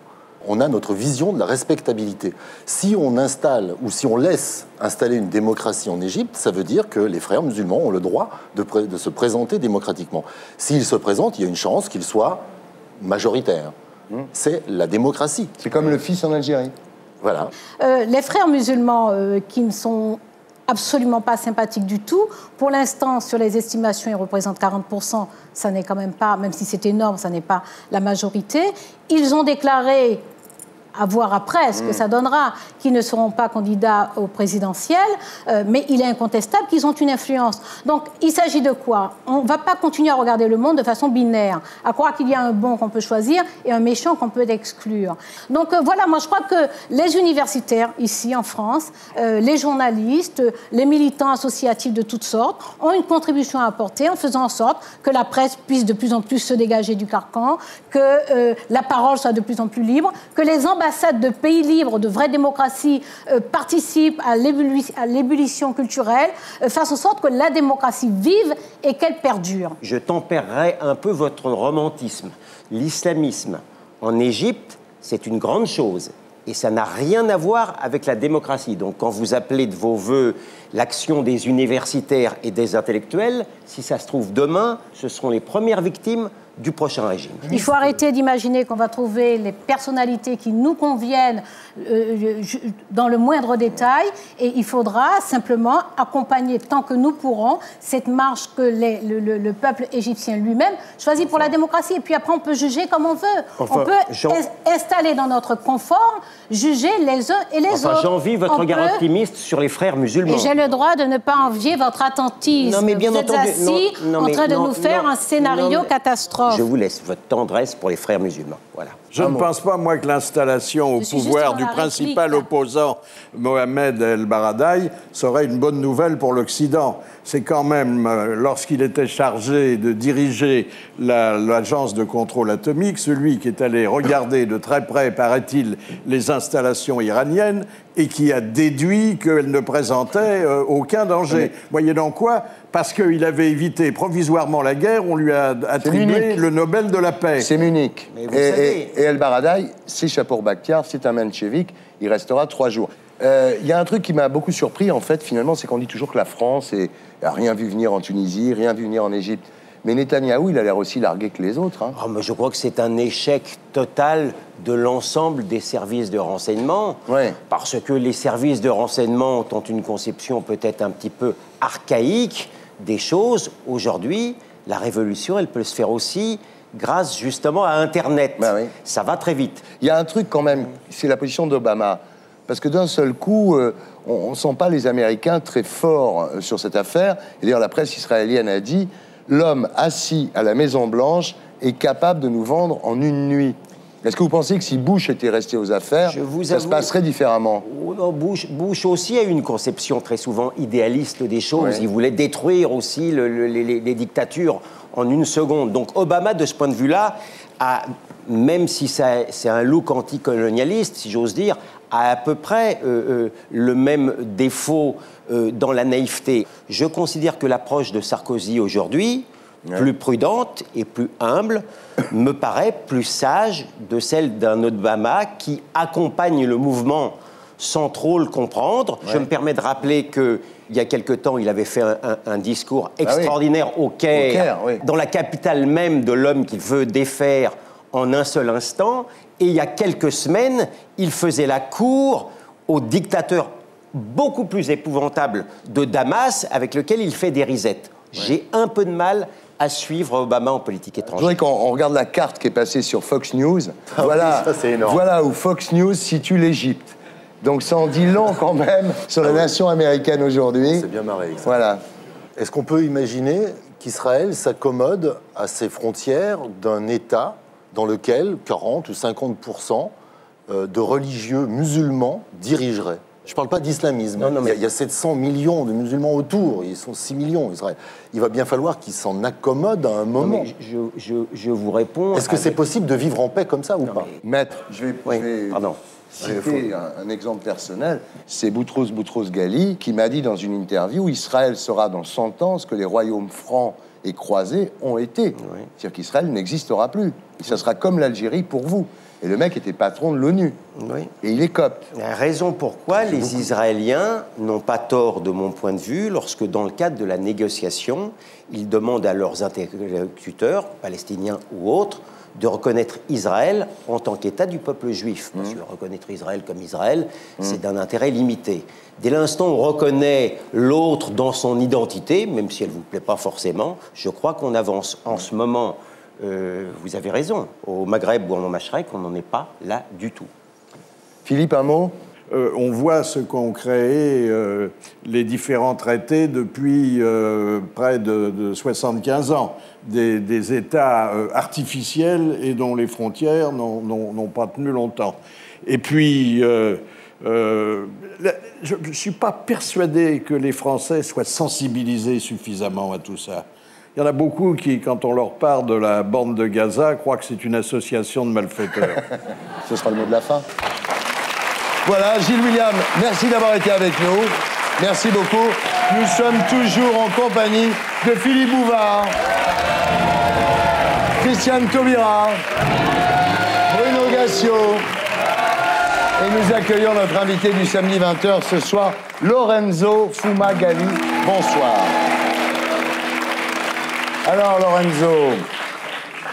On a notre vision de la respectabilité. Si on installe ou si on laisse installer une démocratie en Égypte, ça veut dire que les frères musulmans ont le droit de se présenter démocratiquement. S'ils se présentent, il y a une chance qu'ils soient majoritaires. C'est la démocratie. C'est comme le fils en Algérie. Voilà. Les frères musulmans qui ne sont absolument pas sympathiques du tout, pour l'instant, sur les estimations, ils représentent 40%, ça n'est quand même pas, même si c'est énorme, ça n'est pas la majorité. Ils ont déclaré, à voir après ce que ça donnera, qu'ils ne seront pas candidats au présidentiel, mais il est incontestable qu'ils ont une influence. Donc, il s'agit de quoi? On ne va pas continuer à regarder le monde de façon binaire, à croire qu'il y a un bon qu'on peut choisir et un méchant qu'on peut exclure. Donc, voilà, moi, je crois que les universitaires, ici, en France, les journalistes, les militants associatifs de toutes sortes, ont une contribution à apporter en faisant en sorte que la presse puisse de plus en plus se dégager du carcan, que la parole soit de plus en plus libre, que les ambassadeurs ambassades de pays libres, de vraies démocraties, participent à l'ébullition culturelle, fassent en sorte que la démocratie vive et qu'elle perdure. Je tempérerai un peu votre romantisme. L'islamisme en Égypte, c'est une grande chose. Et ça n'a rien à voir avec la démocratie. Donc quand vous appelez de vos voeux l'action des universitaires et des intellectuels, si ça se trouve demain, ce seront les premières victimes du prochain régime. Il faut arrêter d'imaginer qu'on va trouver les personnalités qui nous conviennent dans le moindre détail, et il faudra simplement accompagner tant que nous pourrons cette marche que le peuple égyptien lui-même choisit pour la démocratie. Et puis après, on peut juger comme on veut. On peut installer dans notre confort, juger les uns et les autres. J'envie votre regard optimiste sur les frères musulmans. Et j'ai le droit de ne pas envier votre attentisme. Non, mais bien vous êtes entendu, assis en train de nous faire un scénario catastrophe. Je vous laisse votre tendresse pour les frères musulmans. Voilà. Je ne pense pas, moi, que l'installation au pouvoir du principal opposant, Mohamed El Baradei, serait une bonne nouvelle pour l'Occident. C'est quand même, lorsqu'il était chargé de diriger l'agence de contrôle atomique, celui qui est allé regarder de très près, paraît-il, les installations iraniennes et qui a déduit qu'elles ne présentaient aucun danger. Moyennant quoi, parce qu'il avait évité provisoirement la guerre, on lui a attribué le Nobel de la paix. C'est Munich. Et El Baradei, c'est Chapour Bakhtiar, c'est un menchevique, il restera 3 jours. Il y a un truc qui m'a beaucoup surpris, en fait, finalement, c'est qu'on dit toujours que la France n'a rien vu venir en Tunisie, rien vu venir en Égypte. Mais Netanyahou, il a l'air aussi largué que les autres. Hein. Oh, mais je crois que c'est un échec total de l'ensemble des services de renseignement. Ouais. Parce que les services de renseignement ont une conception peut-être un petit peu archaïque des choses. Aujourd'hui, la révolution, elle peut se faire aussi grâce justement à Internet. Ben oui. Ça va très vite. Il y a un truc quand même, c'est la position d'Obama. Parce que d'un seul coup, on ne sent pas les Américains très forts sur cette affaire. Et d'ailleurs, la presse israélienne a dit « L'homme assis à la Maison-Blanche est capable de nous vendre en une nuit ». Est-ce que vous pensez que si Bush était resté aux affaires, ça se passerait différemment? Oh non, Bush aussi a eu une conception très souvent idéaliste des choses. Ouais. Il voulait détruire aussi les dictatures en une seconde. Donc Obama, de ce point de vue-là, même si c'est un look anticolonialiste, si j'ose dire, a à peu près le même défaut dans la naïveté. Je considère que l'approche de Sarkozy aujourd'hui, plus prudente et plus humble, me paraît plus sage de celle d'un Obama qui accompagne le mouvement sans trop le comprendre. Je me permets de rappeler qu'il y a quelque temps, il avait fait un discours extraordinaire au Caire, dans la capitale même de l'homme qu'il veut défaire en un seul instant. Et il y a quelques semaines, il faisait la cour au dictateur beaucoup plus épouvantable de Damas, avec lequel il fait des risettes. J'ai un peu de mal à suivre Obama en politique étrangère. Je voudrais qu'on regarde la carte qui est passée sur Fox News. Voilà, ça, c'est énorme. Voilà où Fox News situe l'Égypte. Donc ça en dit long quand même sur la nation américaine aujourd'hui. C'est bien marré. Ça. Voilà. Est-ce qu'on peut imaginer qu'Israël s'accommode à ses frontières d'un État dans lequel 40 ou 50% de religieux musulmans dirigeraient? Je ne parle pas d'islamisme. Il y a 700 millions de musulmans autour. Ils sont 6 millions, Israël. Il va bien falloir qu'ils s'en accommodent à un moment. Je vous réponds... Est-ce que c'est possible de vivre en paix comme ça ou pas? Maître, je vais citer un exemple personnel. C'est Boutros Ghali qui m'a dit dans une interview « Israël sera dans 100 ans ce que les royaumes francs et croisés ont été. » C'est-à-dire qu'Israël n'existera plus. Et ça sera comme l'Algérie pour vous. Et le mec était patron de l'ONU. Et il est copte. La raison pourquoi les Israéliens n'ont pas tort, de mon point de vue, lorsque, dans le cadre de la négociation, ils demandent à leurs interlocuteurs, palestiniens ou autres, de reconnaître Israël en tant qu'État du peuple juif. Parce que reconnaître Israël comme Israël, c'est d'un intérêt limité. Dès l'instant où on reconnaît l'autre dans son identité, même si elle ne vous plaît pas forcément, je crois qu'on avance. En ce moment... vous avez raison. Au Maghreb ou en Machrek, on n'en est pas là du tout. Philippe, un mot? On voit ce qu'ont créé les différents traités depuis près de 75 ans. Des États artificiels et dont les frontières n'ont pas tenu longtemps. Et puis, je ne suis pas persuadé que les Français soient sensibilisés suffisamment à tout ça. Il y en a beaucoup qui, quand on leur parle de la bande de Gaza, croient que c'est une association de malfaiteurs. Ce sera le mot de la fin. Voilà, Gilles William, merci d'avoir été avec nous. Merci beaucoup. Nous sommes toujours en compagnie de Philippe Bouvard, Christiane Taubira, Bruno Gassio. Et nous accueillons notre invité du samedi 20h ce soir, Lorenzo Fumagalli. Bonsoir. Alors, Lorenzo,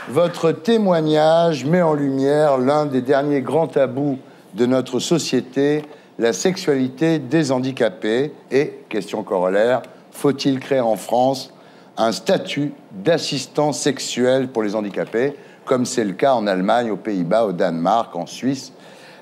votre témoignage met en lumière l'un des derniers grands tabous de notre société, la sexualité des handicapés. Et, question corollaire, faut-il créer en France un statut d'assistant sexuel pour les handicapés, comme c'est le cas en Allemagne, aux Pays-Bas, au Danemark, en Suisse?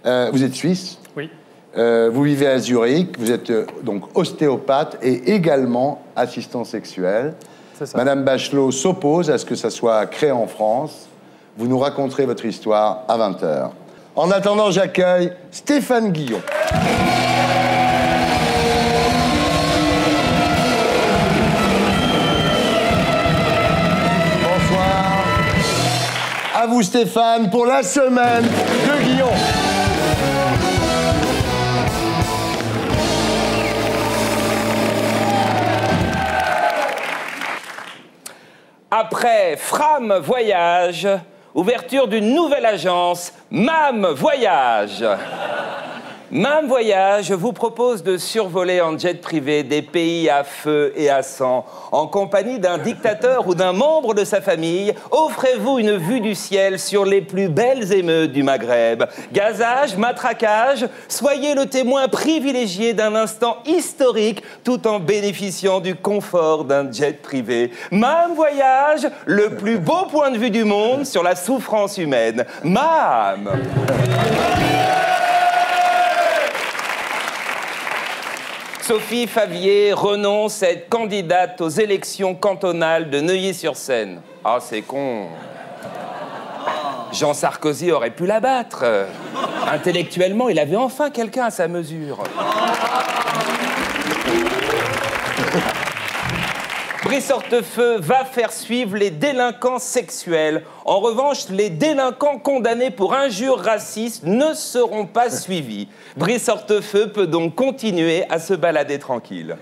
Vous êtes suisse? Oui. Vous vivez à Zurich, vous êtes donc ostéopathe et également assistant sexuel. C'est ça. Madame Bachelot s'oppose à ce que ça soit créé en France. Vous nous raconterez votre histoire à 20h. En attendant, j'accueille Stéphane Guillon. Bonsoir. À vous, Stéphane, pour la semaine de Guillon. Après Fram Voyage, ouverture d'une nouvelle agence, MAM Voyage. MAM Voyage vous propose de survoler en jet privé des pays à feu et à sang. En compagnie d'un dictateur ou d'un membre de sa famille, offrez-vous une vue du ciel sur les plus belles émeutes du Maghreb. Gazage, matraquage, soyez le témoin privilégié d'un instant historique tout en bénéficiant du confort d'un jet privé. MAM Voyage, le plus beau point de vue du monde sur la souffrance humaine. MAM. Sophie Favier renonce à être candidate aux élections cantonales de Neuilly-sur-Seine. Ah, c'est con. Jean Sarkozy aurait pu la battre. Intellectuellement, il avait enfin quelqu'un à sa mesure. Brice Hortefeux va faire suivre les délinquants sexuels. En revanche, les délinquants condamnés pour injures racistes ne seront pas suivis. Brice Hortefeux peut donc continuer à se balader tranquille.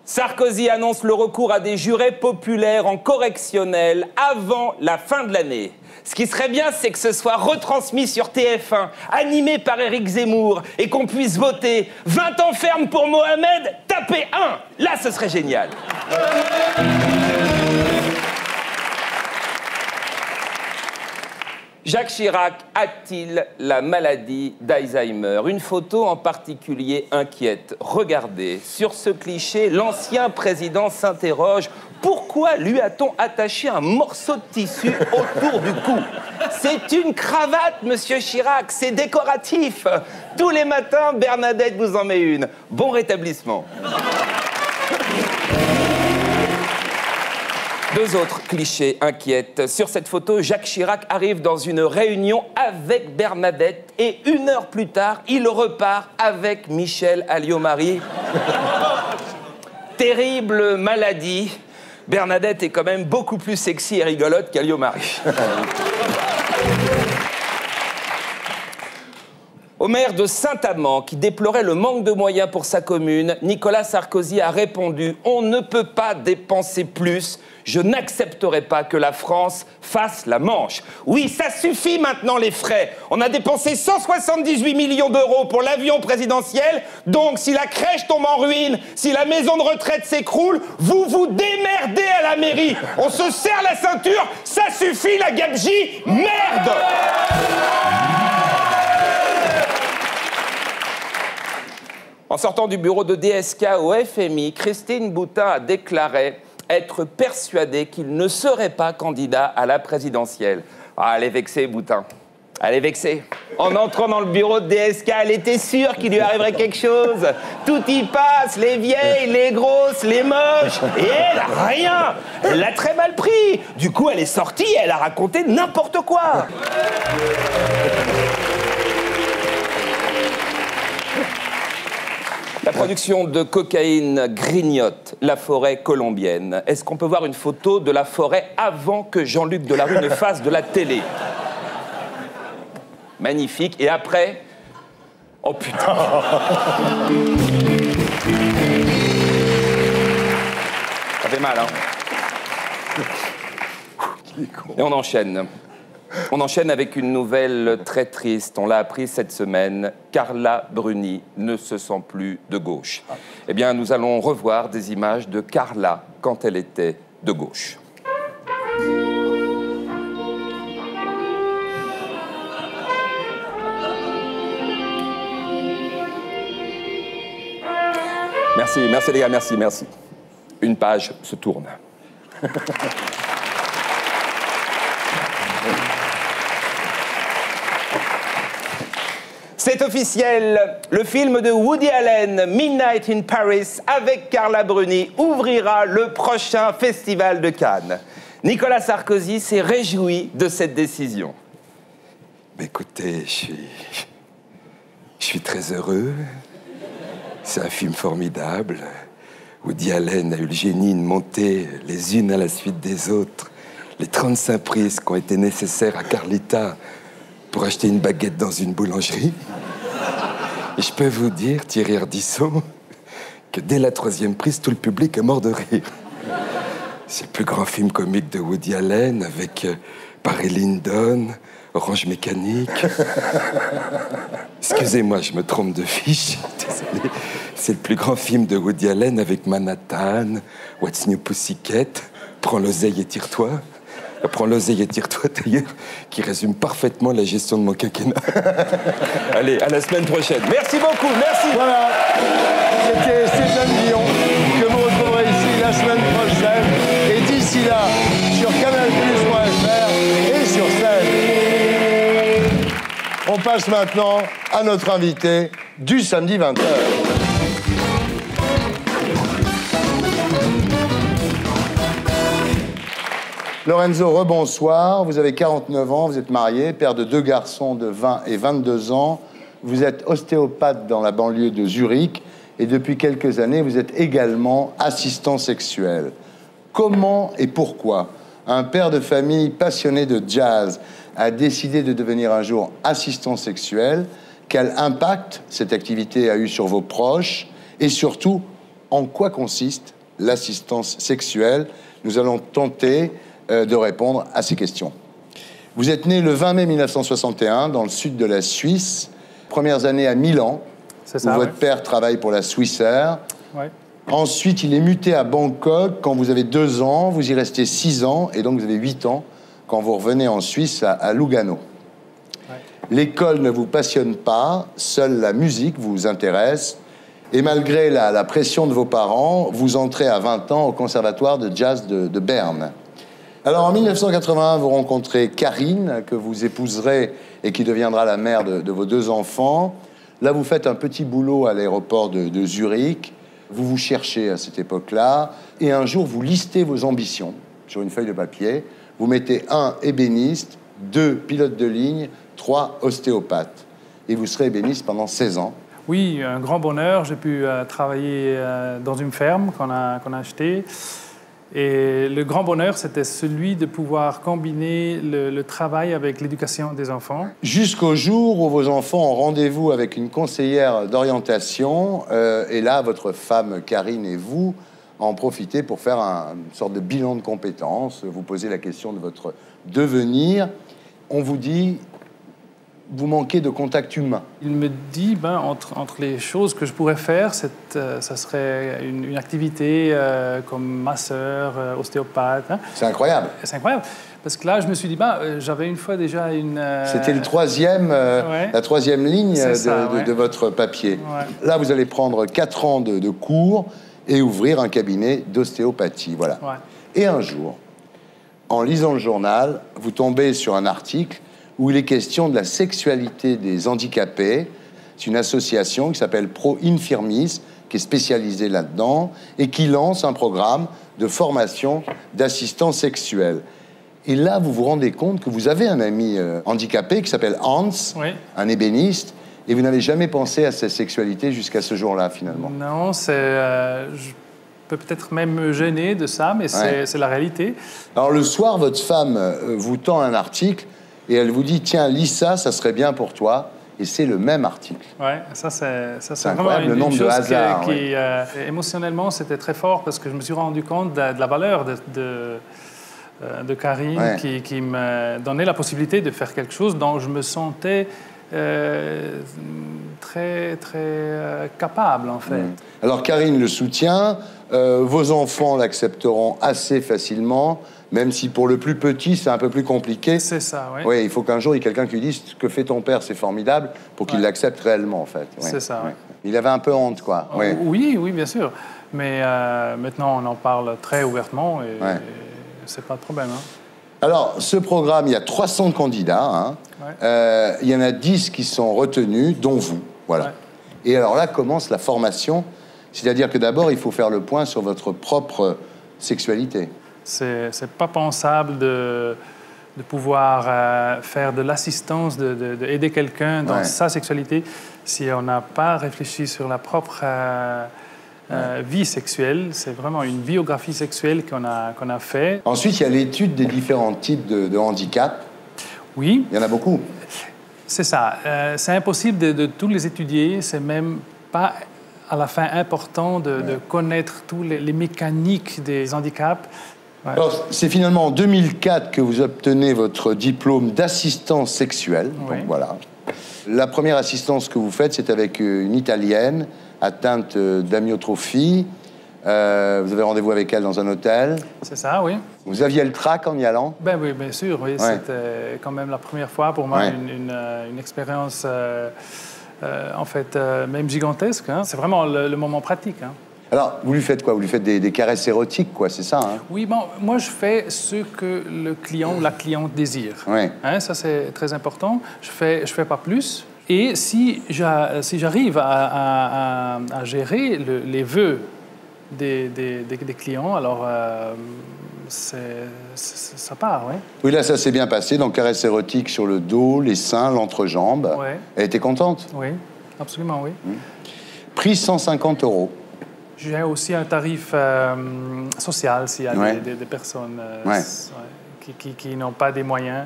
Sarkozy annonce le recours à des jurés populaires en correctionnel avant la fin de l'année. Ce qui serait bien, c'est que ce soit retransmis sur TF1, animé par Éric Zemmour, et qu'on puisse voter 20 ans ferme pour Mohamed, tapez 1. Là, ce serait génial. Jacques Chirac a-t-il la maladie d'Alzheimer? Une photo en particulier inquiète. Regardez, sur ce cliché, l'ancien président s'interroge: pourquoi lui a-t-on attaché un morceau de tissu autour du cou? C'est une cravate, monsieur Chirac, c'est décoratif. Tous les matins, Bernadette vous en met une. Bon rétablissement. Deux autres clichés inquiètent. Sur cette photo, Jacques Chirac arrive dans une réunion avec Bernadette et 1 heure plus tard, il repart avec Michel Alliot-Marie. Terrible maladie. Bernadette est quand même beaucoup plus sexy et rigolote qu'Alliot-Marie. Au maire de Saint-Amand, qui déplorait le manque de moyens pour sa commune, Nicolas Sarkozy a répondu: « On ne peut pas dépenser plus. Je n'accepterai pas que la France fasse la manche. » Oui, ça suffit maintenant les frais. On a dépensé 178 millions d'euros pour l'avion présidentiel. Donc, si la crèche tombe en ruine, si la maison de retraite s'écroule, vous vous démerdez à la mairie. On se serre la ceinture. Ça suffit la gabegie. Merde! En sortant du bureau de DSK au FMI, Christine Boutin a déclaré être persuadée qu'il ne serait pas candidat à la présidentielle. Ah, elle est vexée, Boutin. Elle est vexée. En entrant dans le bureau de DSK, elle était sûre qu'il lui arriverait quelque chose. Tout y passe, les vieilles, les grosses, les moches. Et elle, rien. Elle l'a très mal pris. Du coup, elle est sortie et elle a raconté n'importe quoi. La production de cocaïne grignote la forêt colombienne. Est-ce qu'on peut voir une photo de la forêt avant que Jean-Luc Delarue ne fasse de la télé? Magnifique. Et après... Oh putain. Ça fait mal, hein? Et on enchaîne. On enchaîne avec une nouvelle très triste. On l'a appris cette semaine. Carla Bruni ne se sent plus de gauche. Eh bien, nous allons revoir des images de Carla quand elle était de gauche. Merci, merci les gars, merci, merci. Une page se tourne. C'est officiel, le film de Woody Allen, Midnight in Paris, avec Carla Bruni, ouvrira le prochain festival de Cannes. Nicolas Sarkozy s'est réjoui de cette décision. Écoutez, je suis très heureux. C'est un film formidable. Woody Allen a eu le génie de monter les unes à la suite des autres les 35 prises qui ont été nécessaires à Carlita pour acheter une baguette dans une boulangerie. Et je peux vous dire, Thierry Ardisson, que dès la 3e prise, tout le public est mort de rire. C'est le plus grand film comique de Woody Allen, avec Barry Lyndon, Orange Mécanique. Excusez-moi, je me trompe de fiche. Désolé. C'est le plus grand film de Woody Allen avec Manhattan, What's New Pussycat, Prends l'oseille et tire-toi. Prends l'oseille et tire-toi, d'ailleurs, qui résume parfaitement la gestion de mon quinquennat. Allez, à la semaine prochaine. Merci beaucoup, merci. Voilà, c'était Stéphane Dion, que vous retrouverez ici la semaine prochaine. Et d'ici là, sur canalplus.fr et sur scène. On passe maintenant à notre invité du samedi 20h. Lorenzo, rebonsoir. Vous avez 49 ans, vous êtes marié, père de 2 garçons de 20 et 22 ans. Vous êtes ostéopathe dans la banlieue de Zurich et depuis quelques années, vous êtes également assistant sexuel. Comment et pourquoi un père de famille passionné de jazz a décidé de devenir un jour assistant sexuel? Quel impact cette activité a eu sur vos proches? Et surtout, en quoi consiste l'assistance sexuelle? Nous allons tenter de répondre à ces questions. Vous êtes né le 20 mai 1961 dans le sud de la Suisse. Premières années à Milan, où votre père travaille pour la Swissair. Ouais. Ensuite, il est muté à Bangkok quand vous avez 2 ans. Vous y restez 6 ans et donc vous avez 8 ans quand vous revenez en Suisse à Lugano. Ouais. L'école ne vous passionne pas, seule la musique vous intéresse. Et malgré la pression de vos parents, vous entrez à 20 ans au conservatoire de jazz de Berne. Alors, en 1981, vous rencontrez Karine, que vous épouserez et qui deviendra la mère de vos 2 enfants. Là, vous faites un petit boulot à l'aéroport de Zurich. Vous vous cherchez à cette époque-là. Et un jour, vous listez vos ambitions sur une feuille de papier. Vous mettez 1, ébéniste, 2, pilote de ligne, 3, ostéopathe. Et vous serez ébéniste pendant 16 ans. Oui, un grand bonheur. J'ai pu travailler dans une ferme qu'on a achetée. Et le grand bonheur, c'était celui de pouvoir combiner le travail avec l'éducation des enfants. Jusqu'au jour où vos enfants ont rendez-vous avec une conseillère d'orientation. Et là, votre femme Karine et vous en profitez pour faire une sorte de bilan de compétences. Vous posez la question de votre devenir. On vous dit... vous manquez de contact humain. Il me dit, entre les choses que je pourrais faire, ça serait une activité comme masseur, ostéopathe. Hein. C'est incroyable. C'est incroyable. Parce que là, je me suis dit, j'avais une fois déjà une... C'était la 3e ligne de votre papier. Ouais. Là, vous allez prendre 4 ans de cours et ouvrir un cabinet d'ostéopathie. Voilà. Ouais. Et un jour, en lisant le journal, vous tombez sur un article où il est question de la sexualité des handicapés. C'est une association qui s'appelle Pro Infirmis, qui est spécialisée là-dedans, et qui lance un programme de formation d'assistants sexuels. Et là, vous vous rendez compte que vous avez un ami handicapé qui s'appelle Hans, oui, un ébéniste, Et vous n'avez jamais pensé à cette sexualité jusqu'à ce jour-là, finalement? Non, je peux peut-être même me gêner de ça, mais c'est la réalité. Alors, le soir, votre femme vous tend un article et elle vous dit « Tiens, lis ça, ça serait bien pour toi ». Et c'est le même article. Oui, ça c'est vraiment une chose qui émotionnellement, c'était très fort parce que je me suis rendu compte de la valeur de Karine qui me donnait la possibilité de faire quelque chose dont je me sentais très, très capable, en fait. Alors, Karine le soutient. Vos enfants l'accepteront assez facilement, même si pour le plus petit, c'est un peu plus compliqué. C'est ça, oui. Oui, il faut qu'un jour, il y ait quelqu'un qui lui dise « Ce que fait ton père, c'est formidable », pour qu'il l'accepte réellement, en fait. C'est ça, oui. Il avait un peu honte, quoi. Oui, bien sûr. Mais maintenant, on en parle très ouvertement et c'est pas de problème. Hein. Alors, ce programme, il y a 300 candidats. Hein. Il y en a 10 qui sont retenus, dont vous. Voilà. Et alors là commence la formation. C'est-à-dire que d'abord, il faut faire le point sur votre propre sexualité. C'est pas pensable de pouvoir faire de l'assistance, d'aider quelqu'un dans sa sexualité si on n'a pas réfléchi sur la propre vie sexuelle. C'est vraiment une biographie sexuelle qu'on a fait. Ensuite, il y a l'étude des différents types de handicap. Oui. Il y en a beaucoup. C'est ça. C'est impossible de tous les étudier. C'est même pas à la fin important de connaître tous les mécaniques des handicaps. Alors, c'est finalement en 2004 que vous obtenez votre diplôme d'assistant sexuel. Donc, voilà. La première assistance que vous faites, c'est avec une Italienne atteinte d'amyotrophie. Vous avez rendez-vous avec elle dans un hôtel. C'est ça, oui. Vous aviez le trac en y allant? Ben oui, bien sûr. Oui. C'était quand même la première fois pour moi une expérience... en fait, même gigantesque. Hein. C'est vraiment le moment pratique. Hein. Alors, vous lui faites quoi? Vous lui faites des caresses érotiques, quoi, c'est ça? Hein? Oui, bon, moi, je fais ce que le client ou la cliente désire. Hein, ça, c'est très important. Je fais pas plus. Et si j'arrive à gérer les vœux des clients, alors ça part, oui. Oui, là, ça s'est bien passé. Donc, caresses érotiques sur le dos, les seins, l'entrejambe. Elle était contente? Oui, absolument, oui. Prix 150 €. J'ai aussi un tarif social s'il y a des personnes qui n'ont pas des moyens.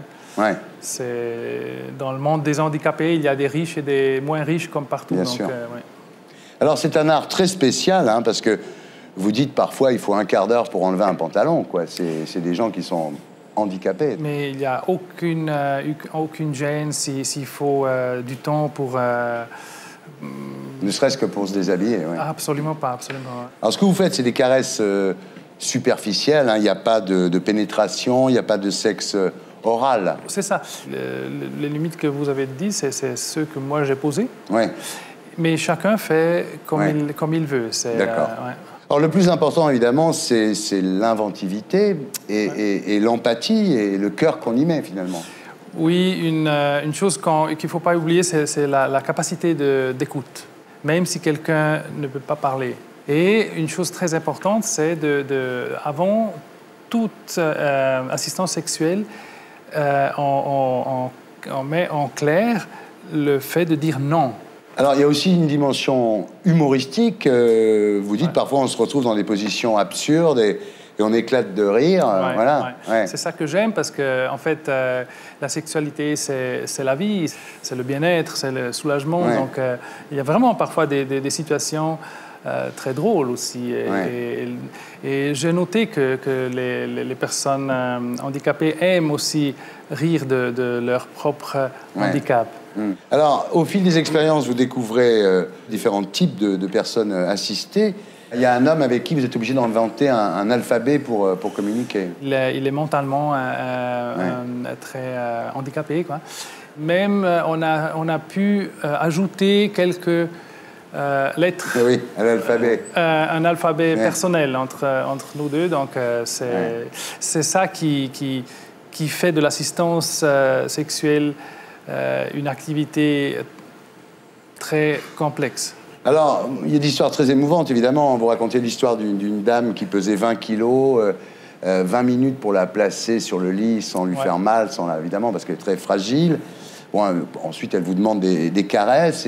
Dans le monde des handicapés, il y a des riches et des moins riches comme partout. Bien sûr. Alors, c'est un art très spécial, hein, parce que vous dites parfois il faut un quart d'heure pour enlever un pantalon, quoi. C'est des gens qui sont handicapés. Mais il n'y a aucune gêne s'il faut du temps pour... ne serait-ce que pour se déshabiller. Absolument pas, absolument. Alors, ce que vous faites, c'est des caresses superficielles. Hein. Il n'y a pas de pénétration, il n'y a pas de sexe oral. C'est ça. Les limites que vous avez dites, c'est ceux que moi j'ai posées. Mais chacun fait comme il veut. D'accord. Alors, le plus important, évidemment, c'est l'inventivité et l'empathie et le cœur qu'on y met, finalement. Oui, une chose qu'il ne faut pas oublier, c'est la capacité d'écoute, même si quelqu'un ne peut pas parler. Et une chose très importante, c'est avant toute assistance sexuelle, on met en clair le fait de dire non. Alors, il y a aussi une dimension humoristique. Vous dites parfois on se retrouve dans des positions absurdes et on éclate de rire. C'est ça que j'aime parce que, en fait, la sexualité, c'est la vie, c'est le bien-être, c'est le soulagement. Donc, il y a vraiment parfois des situations très drôles aussi. Et j'ai noté que les personnes handicapées aiment aussi rire de leur propre handicap. Alors, au fil des expériences, vous découvrez différents types de personnes assistées. Il y a un homme avec qui vous êtes obligé d'inventer un alphabet pour communiquer. Il est mentalement très handicapé, quoi. Même, on a pu ajouter quelques lettres. Oui, à l'alphabet. Un alphabet personnel entre nous deux. Donc, c'est ça qui fait de l'assistance sexuelle une activité très complexe. Alors, il y a des histoires très émouvantes, évidemment. Vous racontez l'histoire d'une dame qui pesait 20 kilos, 20 minutes pour la placer sur le lit sans lui faire mal, évidemment, parce qu'elle est très fragile. Bon, ensuite, elle vous demande des caresses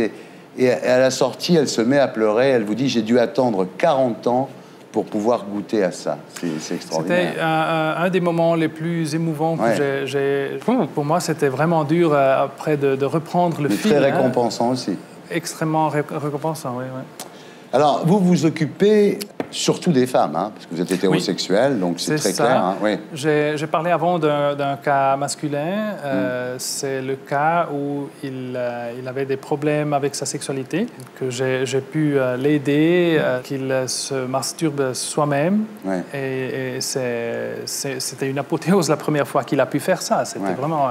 et à la sortie, elle se met à pleurer. Elle vous dit « J'ai dû attendre 40 ans pour pouvoir goûter à ça. » C'est extraordinaire. C'était un des moments les plus émouvants que j'ai... Pour moi, c'était vraiment dur après de reprendre le film. Mais très récompensant aussi. Extrêmement récompensant, oui. Alors, vous vous occupez surtout des femmes, hein, parce que vous êtes hétérosexuel, donc c'est très clair. Hein, oui. J'ai parlé avant d'un cas masculin. C'est le cas où il avait des problèmes avec sa sexualité, que j'ai pu l'aider, qu'il se masturbe soi-même. Ouais. Et c'était une apothéose la première fois qu'il a pu faire ça. C'était vraiment...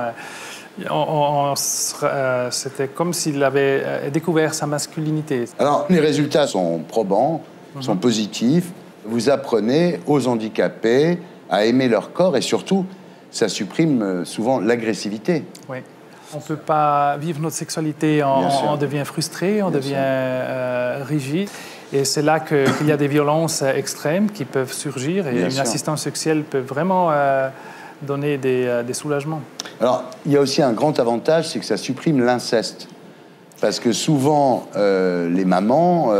c'était comme s'il avait découvert sa masculinité. Alors, les résultats sont probants, sont positifs. Vous apprenez aux handicapés à aimer leur corps et surtout, ça supprime souvent l'agressivité. Oui. On ne peut pas vivre notre sexualité, on devient frustré, on devient rigide. Et c'est là qu'il y a des violences extrêmes qui peuvent surgir et une assistance sexuelle peut vraiment donner des soulagements. Alors, il y a aussi un grand avantage, c'est que ça supprime l'inceste. Parce que souvent, les mamans,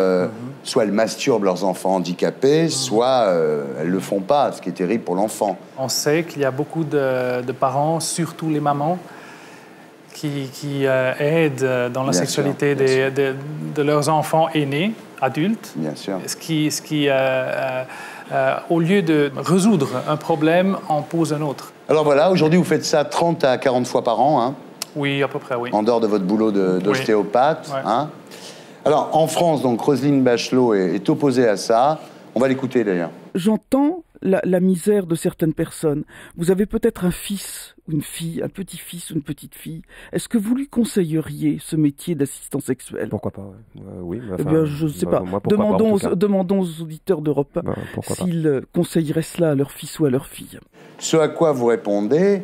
soit elles masturbent leurs enfants handicapés, soit elles ne le font pas, ce qui est terrible pour l'enfant. On sait qu'il y a beaucoup de parents, surtout les mamans, qui aident dans la sexualité de leurs enfants aînés, adultes. Bien sûr. Ce qui au lieu de résoudre un problème, en pose un autre. Alors voilà, aujourd'hui, vous faites ça 30 à 40 fois par an, hein? Oui, à peu près, oui. En dehors de votre boulot d'ostéopathe. Oui. Hein? Alors, en France, donc, Roselyne Bachelot est opposée à ça. On va l'écouter, d'ailleurs. J'entends la misère de certaines personnes. Vous avez peut-être un fils ou une fille, un petit-fils ou une petite-fille. Est-ce que vous lui conseilleriez ce métier d'assistant sexuel? Pourquoi pas, oui. Eh bien, je ne sais pas. Moi, demandons aux auditeurs d'Europe s'ils conseilleraient cela à leur fils ou à leur fille. Ce à quoi vous répondez,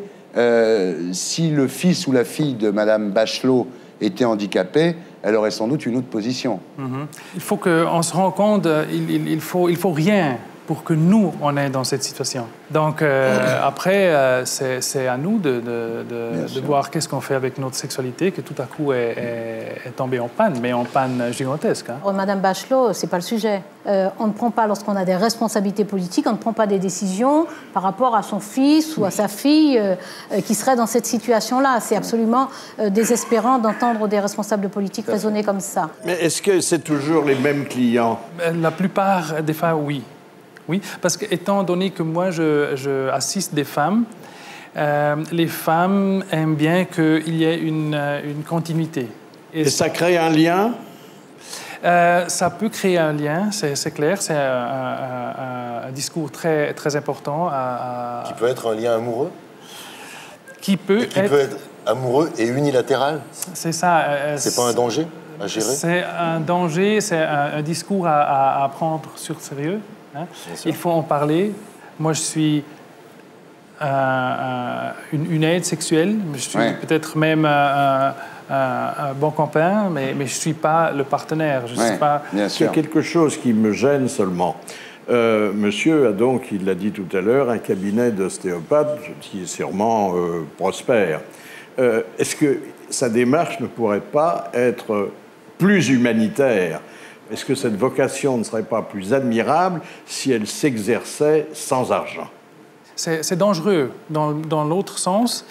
si le fils ou la fille de Madame Bachelot était handicapé, elle aurait sans doute une autre position. Il faut qu'on se rende compte, il faut rien pour que nous, on est dans cette situation. Donc, après, c'est à nous de voir qu'est-ce qu'on fait avec notre sexualité, que tout à coup est tombée en panne, mais en panne gigantesque. Hein. Madame Bachelot, c'est pas le sujet. On ne prend pas, lorsqu'on a des responsabilités politiques, on ne prend pas des décisions par rapport à son fils ou à sa fille qui serait dans cette situation-là. C'est absolument désespérant d'entendre des responsables politiques raisonner comme ça. Mais est-ce que c'est toujours les mêmes clients? La plupart des fois, oui. Oui, parce que étant donné que moi, je assiste des femmes, les femmes aiment bien qu'il y ait une continuité. Et ça crée un lien? Ça peut créer un lien, c'est clair. C'est un discours très, très important. Qui peut être un lien amoureux? Qui peut être amoureux et unilatéral? C'est ça. C'est pas un danger à gérer? C'est un danger, c'est un discours à prendre sur sérieux. Hein? Il faut en parler. Moi, je suis une aide sexuelle. Je suis peut-être même un bon copain, mais je ne suis pas le partenaire. Je suis pas... Bien sûr. C'est quelque chose qui me gêne seulement. Monsieur a donc, il l'a dit tout à l'heure, un cabinet d'ostéopathe qui est sûrement prospère. Est-ce que sa démarche ne pourrait pas être plus humanitaire? Est-ce que cette vocation ne serait pas plus admirable si elle s'exerçait sans argent? C'est dangereux dans l'autre sens,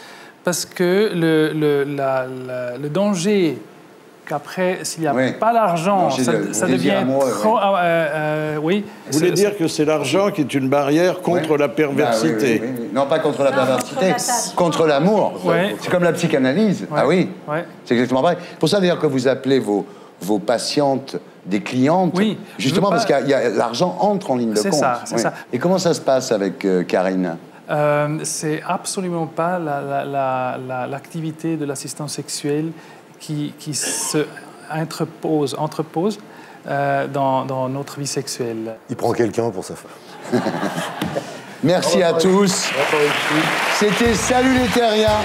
parce que le danger qu'après, s'il n'y a pas d'argent, ça devient trop... oui. Vous voulez dire que c'est l'argent qui est une barrière contre la perversité? Oui. Non, pas contre la perversité, contre l'amour. C'est comme la psychanalyse. Ah oui, c'est exactement pareil. Pour ça, d'ailleurs, que vous appelez vos patientes des clientes, justement parce que l'argent entre en ligne de compte. C'est ça. Et comment ça se passe avec Karine? C'est absolument pas l'activité de l'assistance sexuelle qui se entrepose dans notre vie sexuelle. Il prend quelqu'un pour sa femme. Merci à tous. C'était Salut les terriens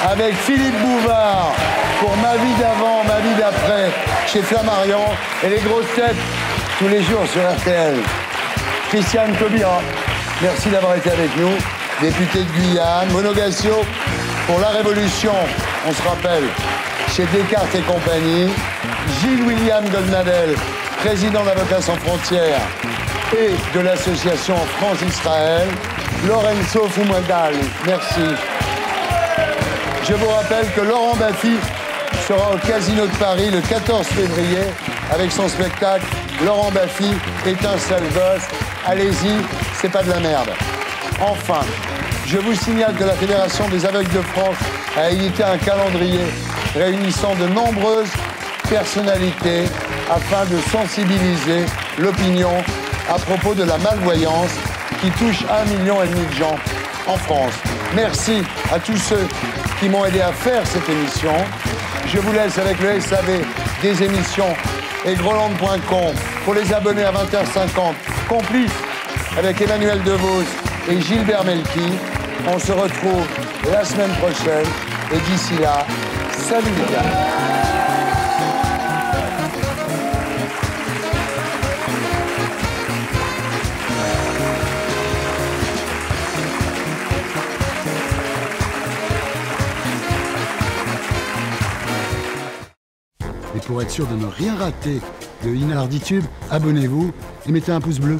avec Philippe Bouvard pour Ma vie d'avant, Ma vie d'après chez Flammarion et les grosses têtes tous les jours sur RTL. Christiane Taubira, merci d'avoir été avec nous. Député de Guyane, Monogatio pour La Révolution. on se rappelle, chez Descartes et compagnie, Gilles William Goldnadel, président d'Avocats sans frontières et de l'association France-Israël, Lorenzo Fumadal, merci. Je vous rappelle que Laurent Baffy sera au Casino de Paris le 14 février avec son spectacle Laurent Baffy est un sale gosse. Allez-y, c'est pas de la merde. Enfin, je vous signale que la Fédération des aveugles de France a édité un calendrier réunissant de nombreuses personnalités afin de sensibiliser l'opinion à propos de la malvoyance qui touche 1,5 million de gens en France. Merci à tous ceux qui m'ont aidé à faire cette émission. Je vous laisse avec le SAV des émissions et Groland.com pour les abonnés à 20h50, complice avec Emmanuel Devos et Gilbert Melki. On se retrouve la semaine prochaine et d'ici là, salut les gars. Et pour être sûr de ne rien rater de Inarditube, abonnez-vous et mettez un pouce bleu.